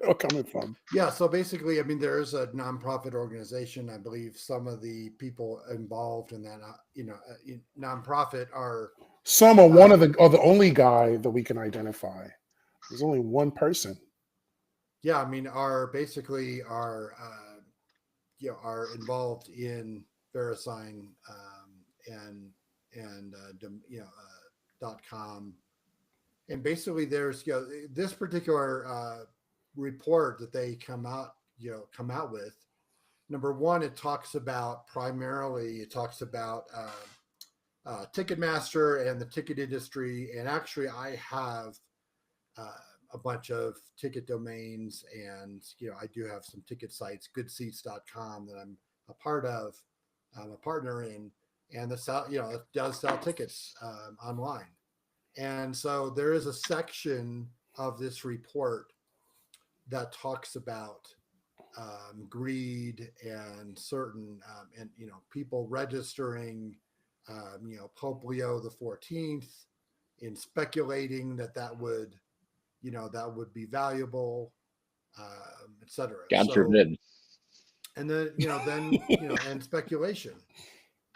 or coming from. Yeah. So basically, I mean, there is a nonprofit organization. I believe some of the people involved in that, nonprofit are. Some are one of the only guy that we can identify. There's only one person. Yeah, I mean, are involved in VeriSign and .com, and basically there's this particular report that they come out with. Number one, it talks about Ticketmaster and the ticket industry. And actually I have a bunch of ticket domains, and I do have some ticket sites, goodseats.com, that I'm a part of. I'm a partner in, and it does sell tickets online. And so there is a section of this report that talks about greed and certain people registering Pope Leo the 14th in speculating that would be valuable, etc. God forbid. And then and speculation,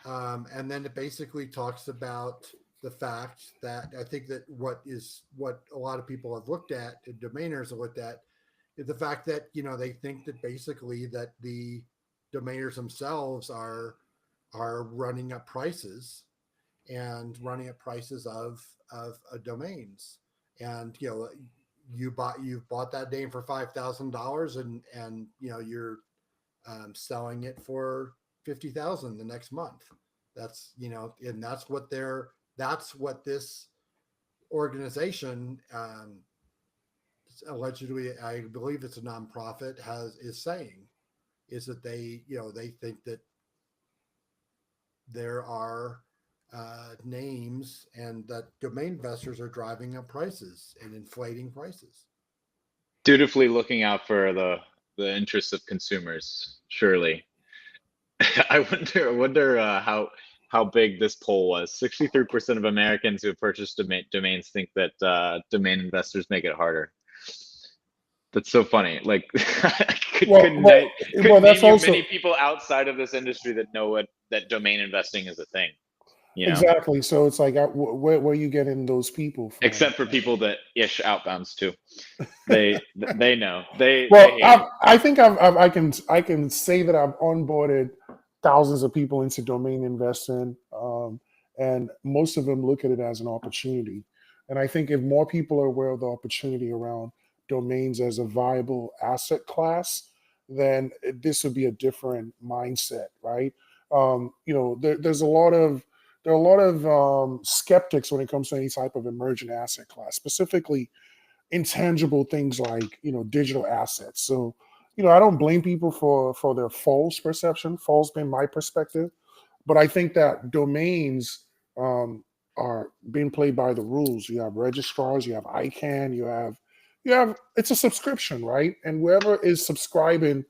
and then it basically talks about the fact that I think that what a lot of people have looked at, and domainers have looked at, is the fact that they think that basically that the domainers themselves are running up prices of domains. And you've bought that name for $5,000, and you're selling it for $50,000 the next month. That's and that's what this organization, allegedly, I believe it's a nonprofit, is saying, is that they think that there are names, and that domain investors are driving up prices and inflating prices. Dutifully looking out for the interests of consumers, surely. I wonder how how big this poll was. 63% of Americans who have purchased domains think that domain investors make it harder. That's so funny. Like, couldn't that's name you also many people outside of this industry that know that domain investing is a thing. You know? exactly. So it's like, where are you getting those people from? Except for people that ish outbounds too. They know. They I think I can say that I've onboarded thousands of people into domain investing, and most of them look at it as an opportunity. And I think if more people are aware of the opportunity around domains as a viable asset class, then this would be a different mindset, right? There are a lot of skeptics when it comes to any type of emergent asset class, specifically intangible things like digital assets. So I don't blame people for their false perception, false being my perspective, but I think that domains are being played by the rules. You have registrars, you have ICANN, you have it's a subscription, right? And whoever is subscribing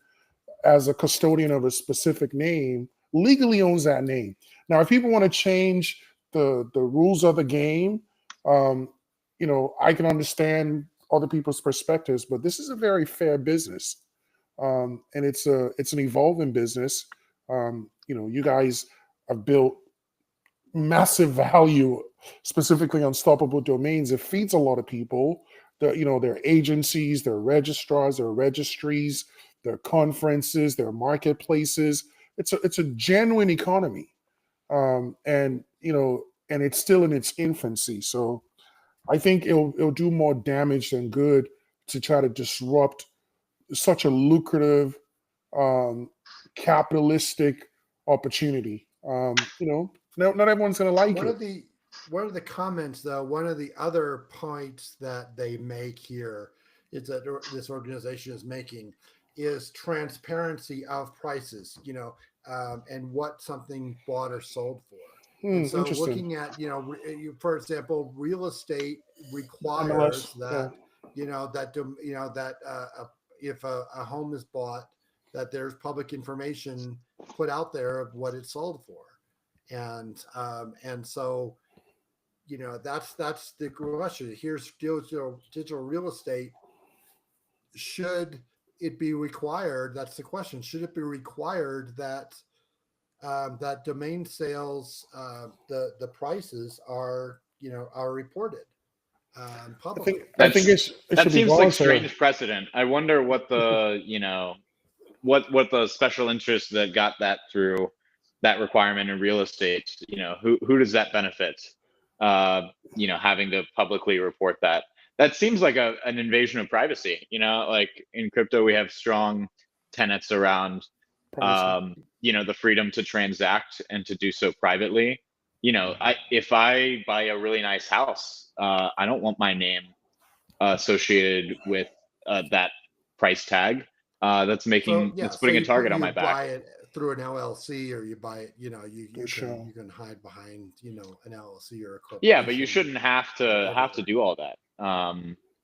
as a custodian of a specific name legally owns that name. Now, if people want to change the rules of the game, I can understand other people's perspectives, but this is a very fair business, and it's an evolving business. You guys have built massive value, specifically unstoppable domains. It feeds a lot of people. Their agencies, their registrars, their registries, their conferences, their marketplaces. It's a genuine economy, and it's still in its infancy. So I think it'll do more damage than good to try to disrupt such a lucrative capitalistic opportunity. Not everyone's going to like it. One of the comments, though, one of the other points that they make here is that this organization is making is transparency of prices, and what something bought or sold for. And so looking at, for example, real estate requires that, if a home is bought, that there's public information put out there of what it sold for. And so, that's the question. Here's digital real estate. Should it be required? That's the question. Should it be required that that domain sales, the prices are reported publicly? I think it should that be seems like voluntary. strange precedent. I wonder what the what the special interest that got that through that requirement in real estate. Who does that benefit? Having to publicly report that. That seems like an invasion of privacy. Like in crypto, we have strong tenets around the freedom to transact and to do so privately. If I buy a really nice house, I don't want my name associated with that price tag. That's putting a target on my back. Buy it through an LLC, or you buy it. You can hide behind an LLC or a corporation. Yeah, but you shouldn't have to do all that.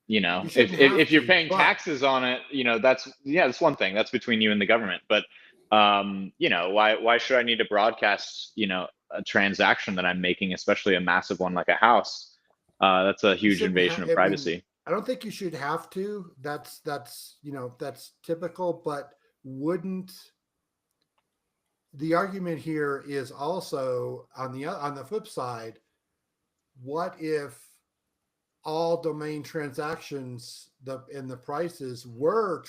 If you're paying taxes on it, that's one thing. That's between you and the government. But why should I need to broadcast a transaction that I'm making, especially a massive one like a house? That's a huge invasion of privacy. I don't think you should have to. That's typical. But wouldn't the argument here is also on the flip side? What if all domain transactions and the prices were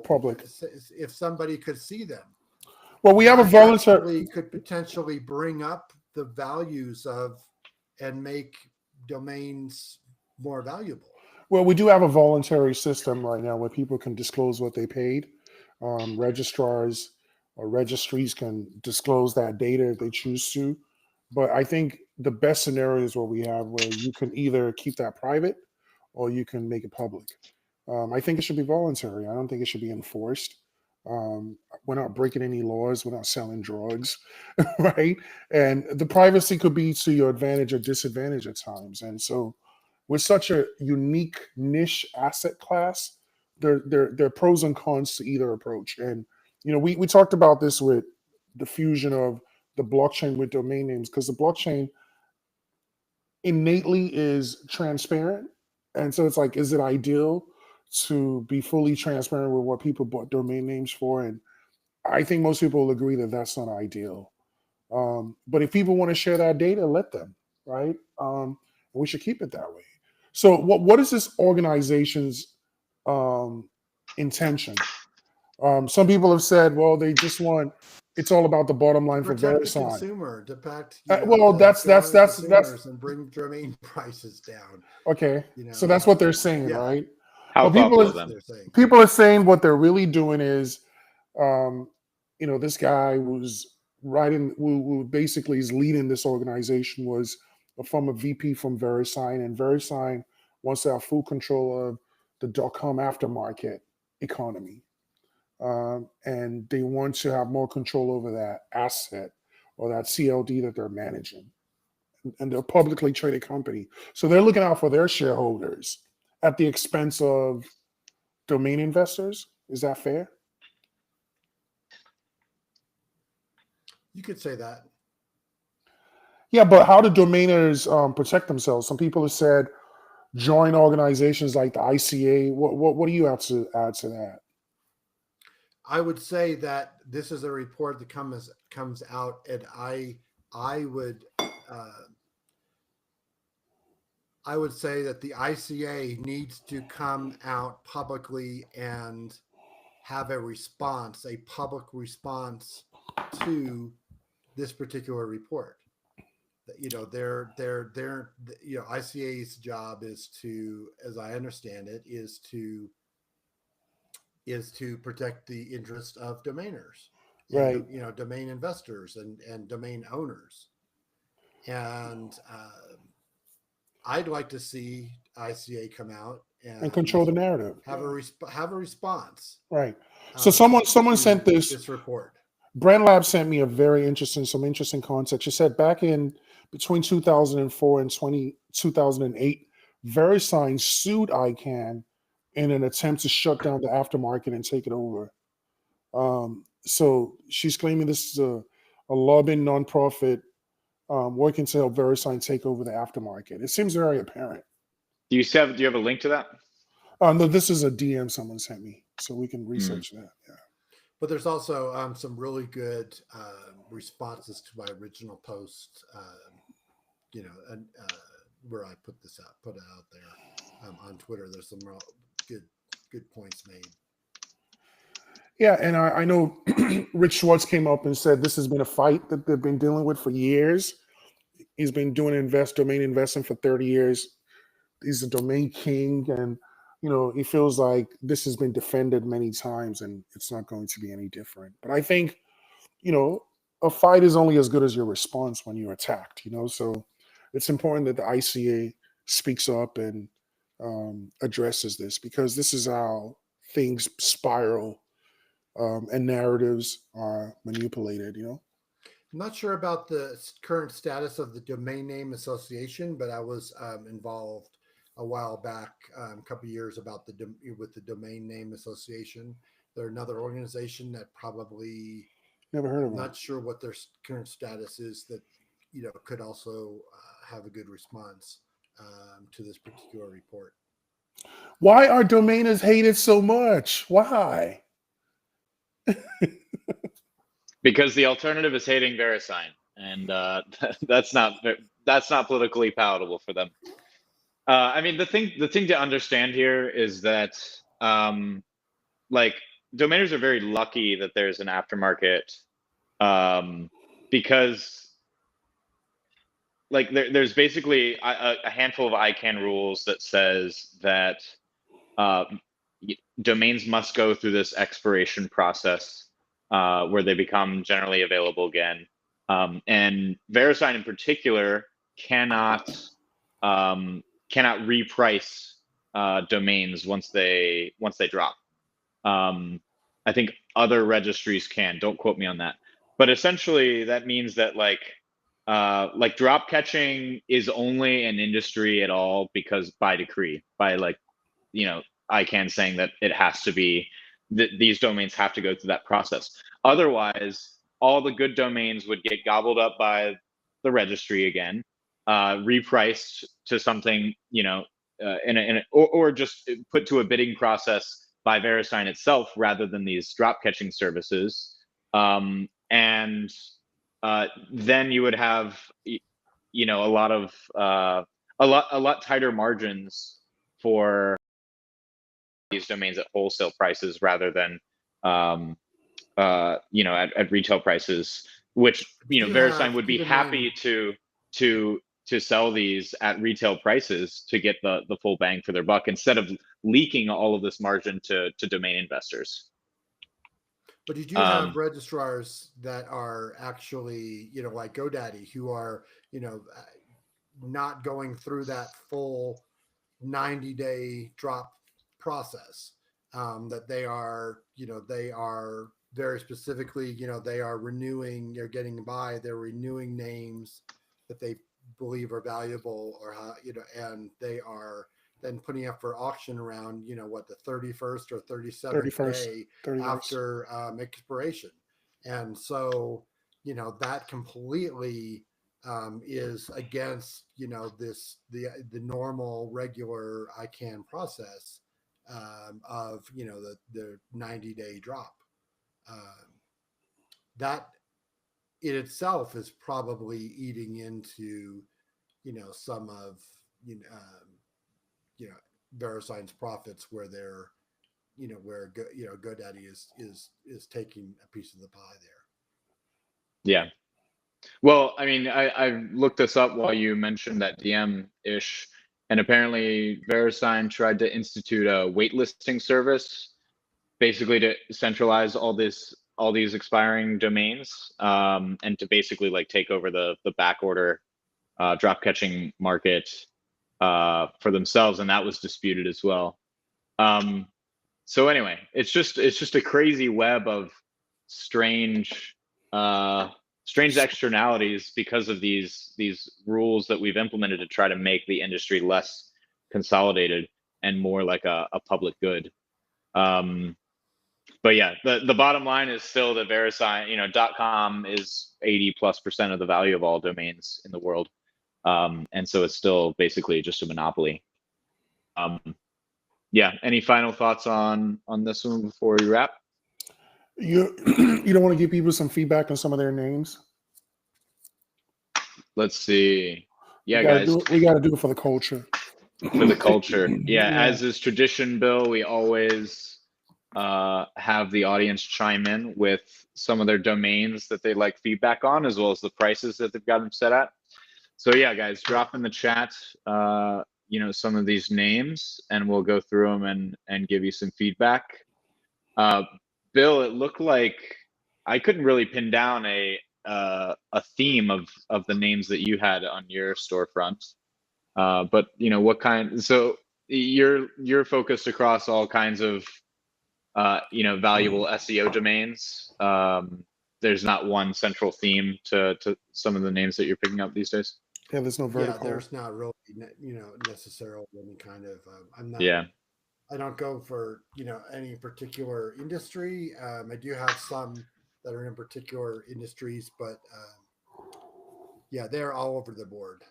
public? If somebody could see them, well, we have a voluntary could potentially bring up the values of and make domains more valuable. Well, we do have a voluntary system right now where people can disclose what they paid. Registrars or registries can disclose that data if they choose to. But I think the best scenario is what we have, where you can either keep that private or you can make it public. I think it should be voluntary. I don't think it should be enforced. We're not breaking any laws. We're not selling drugs, right? And the privacy could be to your advantage or disadvantage at times. And so with such a unique niche asset class, there are pros and cons to either approach. And we talked about this with the fusion of the blockchain with domain names, because the blockchain innately is transparent. And so it's like, is it ideal to be fully transparent with what people bought domain names for? And I think most people will agree that that's not ideal. But if people want to share that data, let them, right? We should keep it that way. So what is this organization's intention? Some people have said, well, they just want, it's all about the bottom line for Protect the VeriSign. consumer, protect Well, that's consumers and bring domain prices down. okay. You know, So that's what they're saying, yeah. right? How Well, thoughtful of them. people are saying what they're really doing is, this guy was writing, who basically is leading this organization, was a former VP from VeriSign, and VeriSign wants to have full control of the .com aftermarket economy. And they want to have more control over that asset or that CLD that they're managing. And they're a publicly traded company. So they're looking out for their shareholders at the expense of domain investors. Is that fair? You could say that. Yeah, but how do domainers protect themselves? Some people have said join organizations like the ICA. What do you have to add to that? I would say that this is a report that comes out, and I would say that the ICA needs to come out publicly and have a public response to this particular report. ICA's job is to, as I understand it, is to protect the interest of domainers, right? Domain investors and domain owners. And I'd like to see ICA come out and control the narrative, have a response. Right. So someone sent this report. Brand Lab sent me some interesting context. She said back in between 2004 and 2008, VeriSign sued ICANN in an attempt to shut down the aftermarket and take it over. So she's claiming this is a lobbying nonprofit working to help VeriSign take over the aftermarket. It seems very apparent. Do you have a link to that? No, this is a DM someone sent me, so we can research that. Yeah. But there's also some really good responses to my original post, where I put it out there on Twitter. There's some real good points made. Yeah, and I know Rich Schwartz came up and said this has been a fight that they've been dealing with for years. He's been doing domain investing for 30 years. He's a domain king, and he feels like this has been defended many times, and it's not going to be any different. But I think, a fight is only as good as your response when you're attacked. So it's important that the ICA speaks up and addresses this, because this is how things spiral and narratives are manipulated. I'm not sure about the current status of the Domain Name Association, but I was involved a while back, a couple of years with the Domain Name Association. They're another organization that probably never heard of them. Not sure what their current status is. That could also have a good response to this particular report. Why are domainers hated so much? Why? Because the alternative is hating VeriSign, and that's not politically palatable for them. I mean, the thing to understand here is that domainers are very lucky that there's an aftermarket, because there's basically a handful of ICANN rules that says that domains must go through this expiration process where they become generally available again, and VeriSign in particular cannot reprice domains once they drop. I think other registries can. Don't quote me on that. But essentially, that means that drop catching is only an industry at all because by decree, by ICANN saying that it has to be these domains have to go through that process. Otherwise, all the good domains would get gobbled up by the registry again, repriced to something, or just put to a bidding process by VeriSign itself rather than these drop catching services. And then you would have, a lot of a lot tighter margins for these domains at wholesale prices rather than at retail prices, which VeriSign would be happy to sell these at retail prices to get the full bang for their buck instead of leaking all of this margin to domain investors. But you do have registrars that are actually, like GoDaddy, who are, not going through that full 90-day drop process. That they are very specifically, they are renewing, they're getting by, they're renewing names that they believe are valuable, or and they are then putting up for auction around, the 31st or 37th day 31st. after expiration. And so, that completely is against, the normal regular ICANN process of, the 90-day drop. That in itself is probably eating into, some of, VeriSign's profits, where they're, where GoDaddy is taking a piece of the pie there. Yeah. Well, I mean, I looked this up while you mentioned that DM-ish, and apparently VeriSign tried to institute a waitlisting service, basically to centralize all these expiring domains, and to basically like take over the back order drop catching market for themselves, and that was disputed as well. So anyway, it's just a crazy web of strange externalities because of these rules that we've implemented to try to make the industry less consolidated and more like a public good. But yeah, the bottom line is still that VeriSign, .com is 80+% of the value of all domains in the world. And so it's still basically just a monopoly. Yeah. Any final thoughts on this one before we wrap? You don't want to give people some feedback on some of their names? Let's see. Yeah, we got to do it for the culture. For the culture. Yeah. Yeah. As is tradition, Bill, we always have the audience chime in with some of their domains that they like feedback on, as well as the prices that they've got them set at. So yeah, guys, drop in the chat, some of these names, and we'll go through them and give you some feedback. Bill, it looked like I couldn't really pin down a theme of the names that you had on your storefront. But what kind? So you're focused across all kinds of valuable SEO domains. There's not one central theme to some of the names that you're picking up these days. Yeah, there's no vertical. Yeah, there's not really, necessarily any kind of. I'm not. Yeah. I don't go for any particular industry. I do have some that are in particular industries, but yeah, they're all over the board.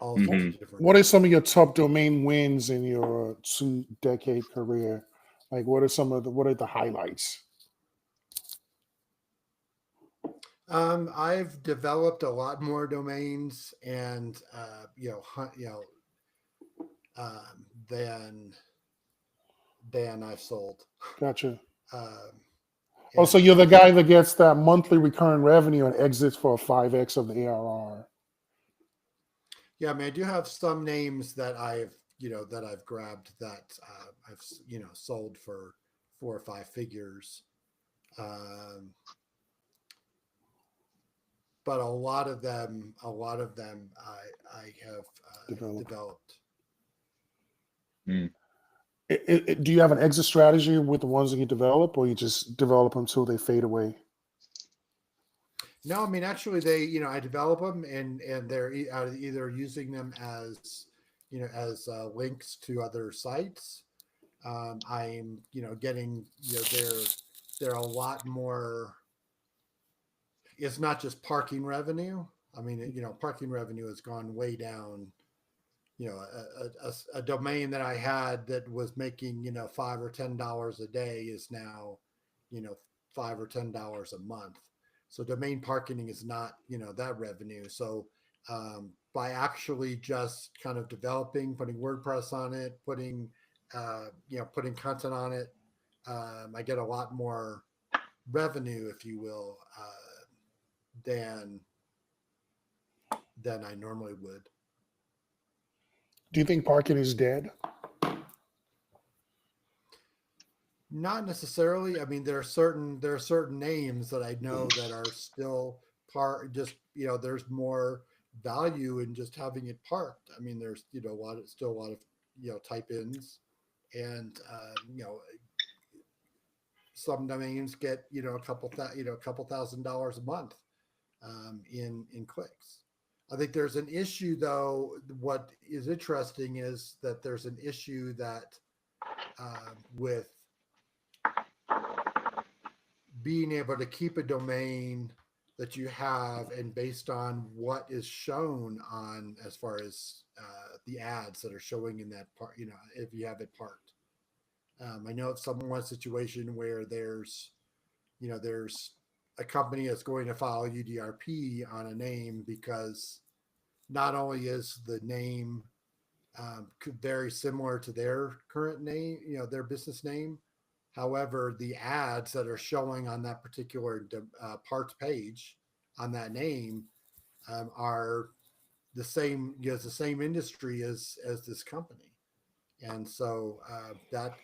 All sorts of different. What are some of your top domain wins in your 2-decade career? Like, what are the highlights? I've developed a lot more domains, and than I've sold. Gotcha. So you're the guy that gets that monthly recurring revenue and exits for a 5x of the ARR. Yeah, I mean, I do have some names that I've grabbed that I've sold for 4 or 5 figures. But a lot of them I have developed. Do you have an exit strategy with the ones that you develop, or you just develop them until they fade away? No, I mean, actually, I develop them, and they're either using them as links to other sites. I'm getting their there are a lot more. It's not just parking revenue. I mean, parking revenue has gone way down. A domain that I had that was making, $5 or $10 a day is now, $5 or $10 a month. So domain parking is not, that revenue. So by actually just kind of developing, putting WordPress on it, putting content on it, I get a lot more revenue, if you will, than I normally would. Do you think parking is dead? Not necessarily. I mean, there are certain names that I know that are still there's more value in just having it parked. I mean, there's a lot of type ins, and some domains get a couple $1,000s a month in clicks. I think there's an issue, though. What is interesting is that there's an issue that with being able to keep a domain that you have, and based on what is shown on as far as the ads that are showing in that part, if you have it parked. I know it's one situation where there's a company that's going to file UDRP on a name because not only is the name very similar to their current name, their business name. However, the ads that are showing on that particular parts page on that name are the same, it's the same industry as this company. And so that,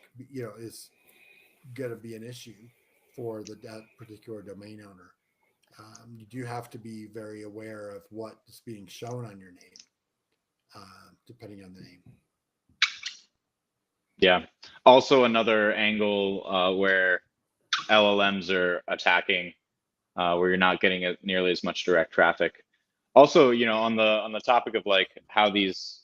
is going to be an issue for that particular domain owner. You do have to be very aware of what is being shown on your name, depending on the name. Yeah. Also, another angle where LLMs are attacking, where you're not getting nearly as much direct traffic. Also, on the topic of like how these,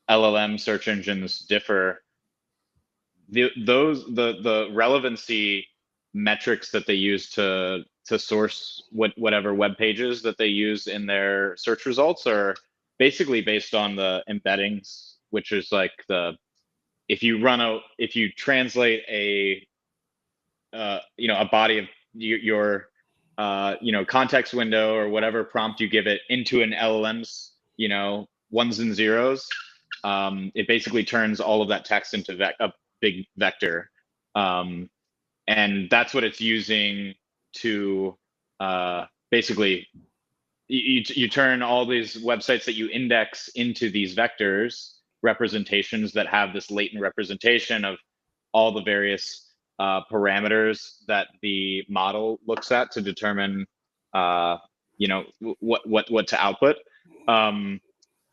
LLM search engines differ, the relevancy metrics that they use to source whatever web pages that they use in their search results are basically based on the embeddings, which is like if you translate a body of your context window or whatever prompt you give it into an LLM's ones and zeros, it basically turns all of that text into a big vector, and that's what it's using to basically you turn all these websites that you index into these vectors representations that have this latent representation of all the various parameters that the model looks at to determine what to output.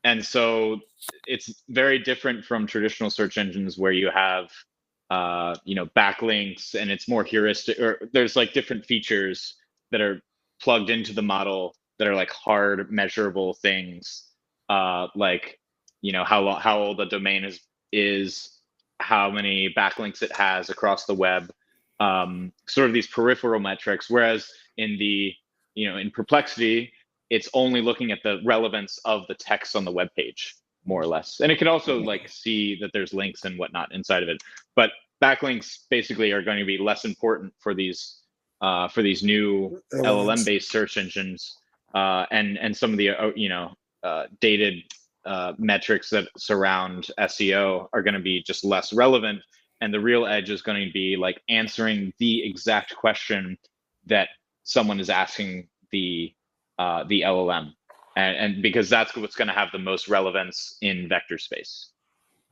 And so it's very different from traditional search engines where you have backlinks, and it's more heuristic, or there's like different features that are plugged into the model that are like hard measurable things, like how old the domain is, how many backlinks it has across the web, sort of these peripheral metrics. Whereas in in Perplexity, it's only looking at the relevance of the text on the web page, more or less. And it can also like see that there's links and whatnot inside of it. But backlinks basically are going to be less important for these new LLM-based search engines, and some of the dated metrics that surround SEO are going to be just less relevant. And the real edge is going to be like answering the exact question that someone is asking the LLM, and because that's what's going to have the most relevance in vector space.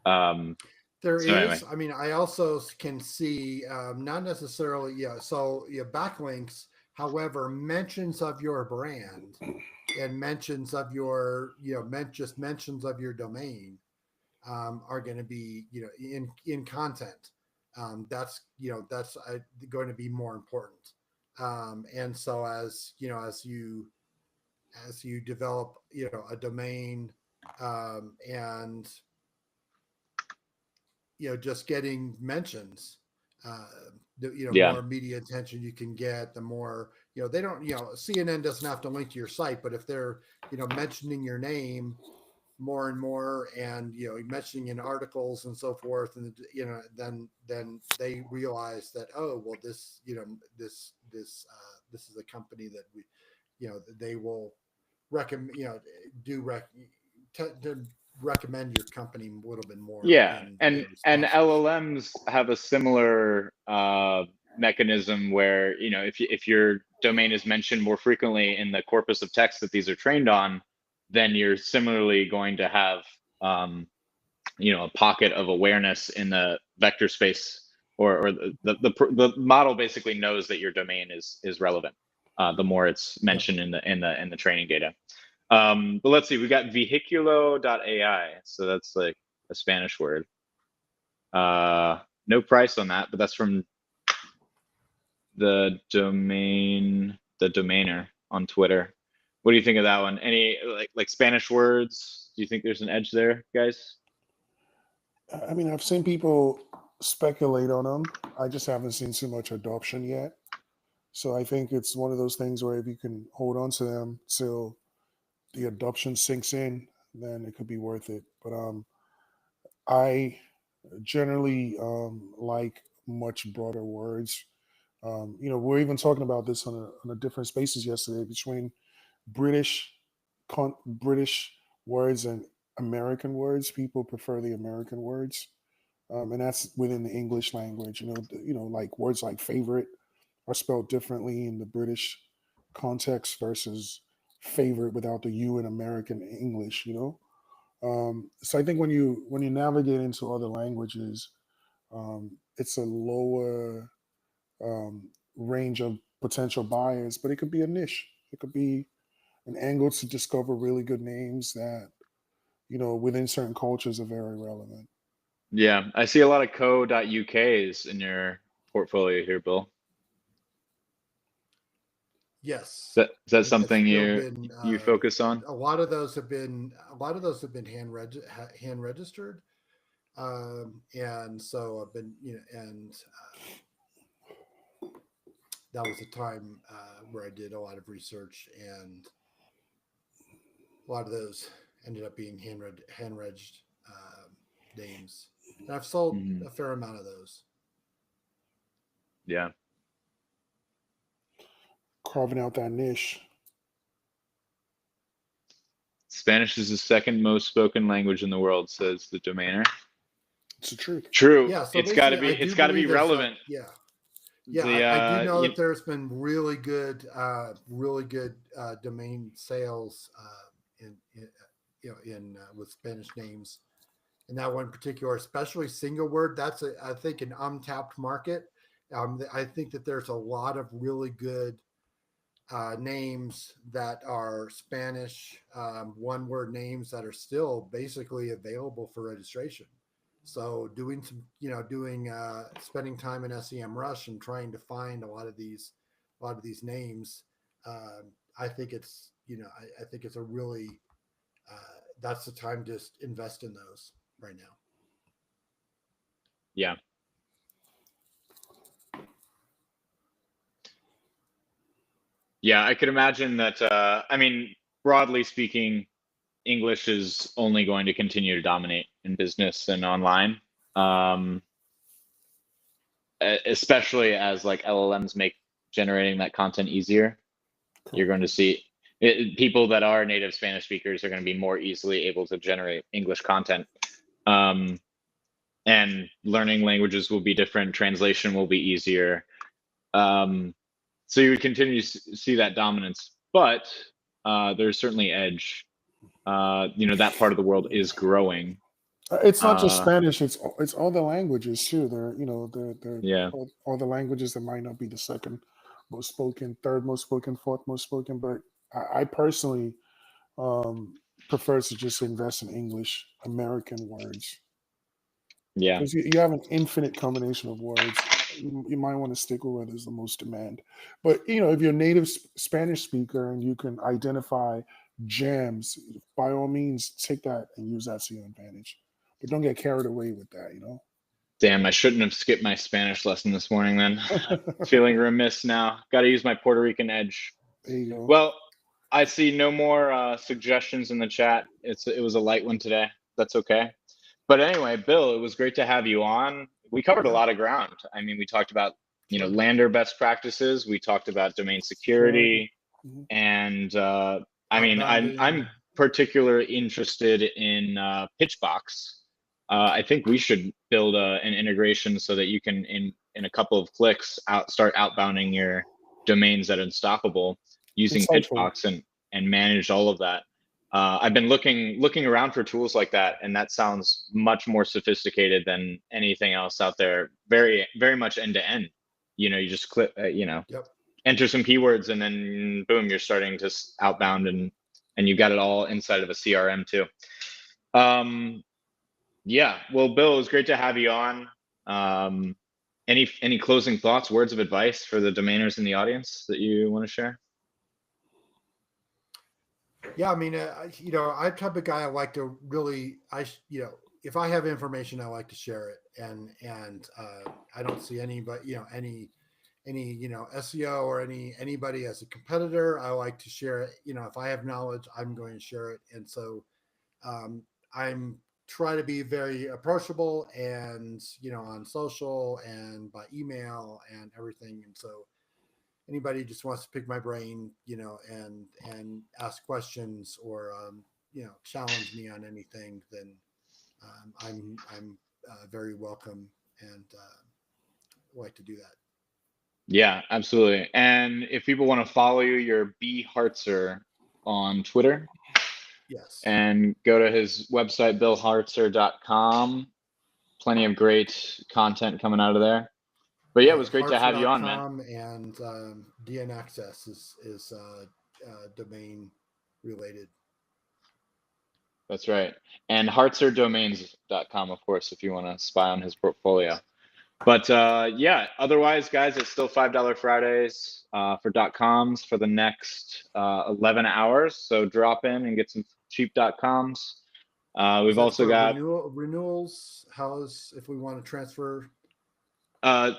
Anyway. I mean, I also can see not necessarily, so backlinks, however, mentions of your brand and mentions of your, just mentions of your domain are going to be, in content. That's going to be more important. And so as you develop, a domain, and just getting mentions more media attention you can get, the more, they don't, CNN doesn't have to link to your site, but if they're, mentioning your name more and more, and mentioning in articles and so forth, and then they realize that, oh well, this this is a company that we, they will recommend, to recommend your company a little bit more. Yeah, and LLMs have a similar mechanism where, if your domain is mentioned more frequently in the corpus of text that these are trained on, then you're similarly going to have a pocket of awareness in the vector space, or the model basically knows that your domain is relevant the more it's mentioned in the training data. But let's see, we got vehiculo.ai, so that's like a Spanish word. No price on that, but that's from the domainer on Twitter. What do you think of that one? Any like Spanish words? Do you think there's an edge there, guys? I mean, I've seen people speculate on them. I just haven't seen too much adoption yet. So I think it's one of those things where if you can hold on to them till the adoption sinks in, then it could be worth it. But I generally like much broader words. We're even talking about this on a different spaces yesterday between British British words and American words. People prefer the American words, and that's within the English language. Like words like favorite are spelled differently in the British context versus favorite without the U in American English. So I think when you navigate into other languages, it's a lower range of potential buyers, but it could be a niche. It could be an angle to discover really good names that within certain cultures are very relevant. Yeah, I see a lot of co.uk's in your portfolio here, Bill. Yes. Is that something you focus on? A lot of those have been hand registered, and so I've been and that was a time where I did a lot of research, and a lot of those ended up being hand registered names, and I've sold a fair amount of those. Yeah. Carving out that niche. Spanish is the second most spoken language in the world, says the domainer. It's the truth. True. Yeah, so it's got to be relevant. I do know that there's been really good domain sales with Spanish names. And that one particular, especially single word, that's I think an untapped market. I think that there's a lot of really good names that are Spanish one word names that are still basically available for registration. So spending time in SEMrush and trying to find a lot of these names, I think it's I think it's a really that's the time to invest in those right now. Yeah. Yeah, I could imagine that. Broadly speaking, English is only going to continue to dominate in business and online, especially as like LLMs make generating that content easier. Cool. You're going to see people that are native Spanish speakers are going to be more easily able to generate English content. And learning languages will be different. Translation will be easier. So you would continue to see that dominance, but there's certainly edge. That part of the world is growing. It's not just Spanish; it's all the languages too. They're all the languages that might not be the second most spoken, third most spoken, fourth most spoken. But I personally prefer to just invest in English American words. Yeah, because you have an infinite combination of words. You might want to stick with where there's the most demand. But if you're a native Spanish speaker and you can identify gems, by all means take that and use that to your advantage. But don't get carried away with that. Damn, I shouldn't have skipped my Spanish lesson this morning then. Feeling remiss now. Got to use my Puerto Rican edge. There you go. Well, I see no more suggestions in the chat. It was a light one today. That's okay. But anyway, Bill, it was great to have you on. We covered a lot of ground. I mean, we talked about, Lander best practices. We talked about domain security. And I mean, I'm particularly interested in Pitchbox. I think we should build an integration so that you can, in a couple of clicks, start outbounding your domains at Unstoppable using Pitchbox and manage all of that. I've been looking around for tools like that, and that sounds much more sophisticated than anything else out there. Very, very much end to end. You just click, enter some keywords, and then boom, you're starting to outbound, and you got it all inside of a CRM too. Yeah, well, Bill, it was great to have you on. Any closing thoughts, words of advice for the domainers in the audience that you want to share? Yeah, I mean, I'm the type of guy I like to really, if I have information, I like to share it, and I don't see anybody, any SEO or anybody as a competitor. I like to share it. If I have knowledge, I'm going to share it, and so I'm try to be very approachable, and on social and by email and everything, and so. Anybody just wants to pick my brain, and ask questions or, challenge me on anything, then I'm very welcome and like to do that. Yeah, absolutely. And if people want to follow you, you're B Hartzer on Twitter. Yes. And go to his website, billhartzer.com. Plenty of great content coming out of there. But yeah, it was great to have you on, man. And DN Access is domain related. That's right. And hartzerdomains.com, of course, if you want to spy on his portfolio. But yeah, otherwise, guys, it's still $5 Fridays for .coms for the next 11 hours. So drop in and get some cheap .coms. We've also got renewals. If we want to transfer?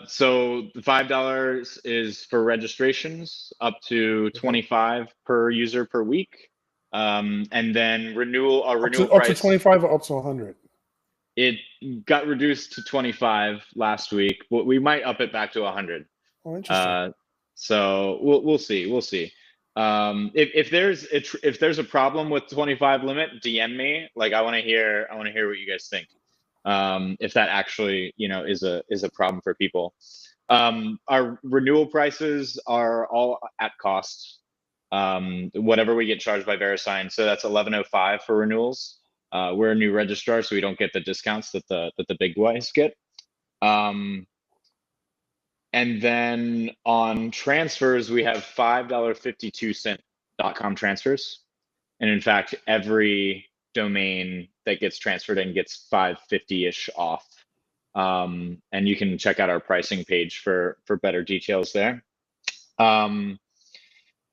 So the $5 is for registrations up to 25 per user per week. And then renewal price up to 25 or up to 100. It got reduced to 25 last week. We might up it back to 100. Oh, interesting. So we'll see. If there's a problem with 25 limit, DM me. Like I want to hear what you guys think. If that actually is a problem for people. Our renewal prices are all at cost. Whatever we get charged by VeriSign. So that's $11.05 for renewals. We're a new registrar, so we don't get the discounts that the big boys get. And then on transfers, we have $5.52 .com transfers. And in fact, every domain that gets transferred in gets $5.50-ish off. And you can check out our pricing page for better details there. And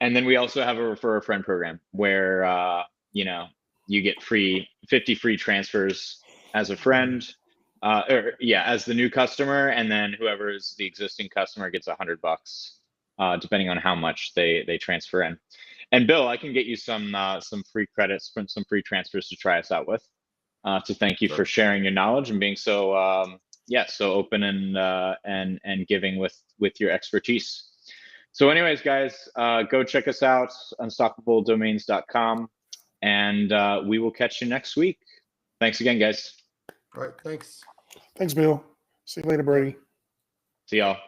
then we also have a refer a friend program where you get 50 free transfers as a friend, as the new customer, and then whoever is the existing customer gets $100, depending on how much they transfer in. And Bill, I can get you some free credits from some free transfers to try us out with, to thank you for sharing your knowledge and being so so open and giving with your expertise. So anyways, guys, go check us out, unstoppabledomains.com. And we will catch you next week. Thanks again, guys. All right. Thanks. Thanks, Bill. See you later, Brady. See y'all.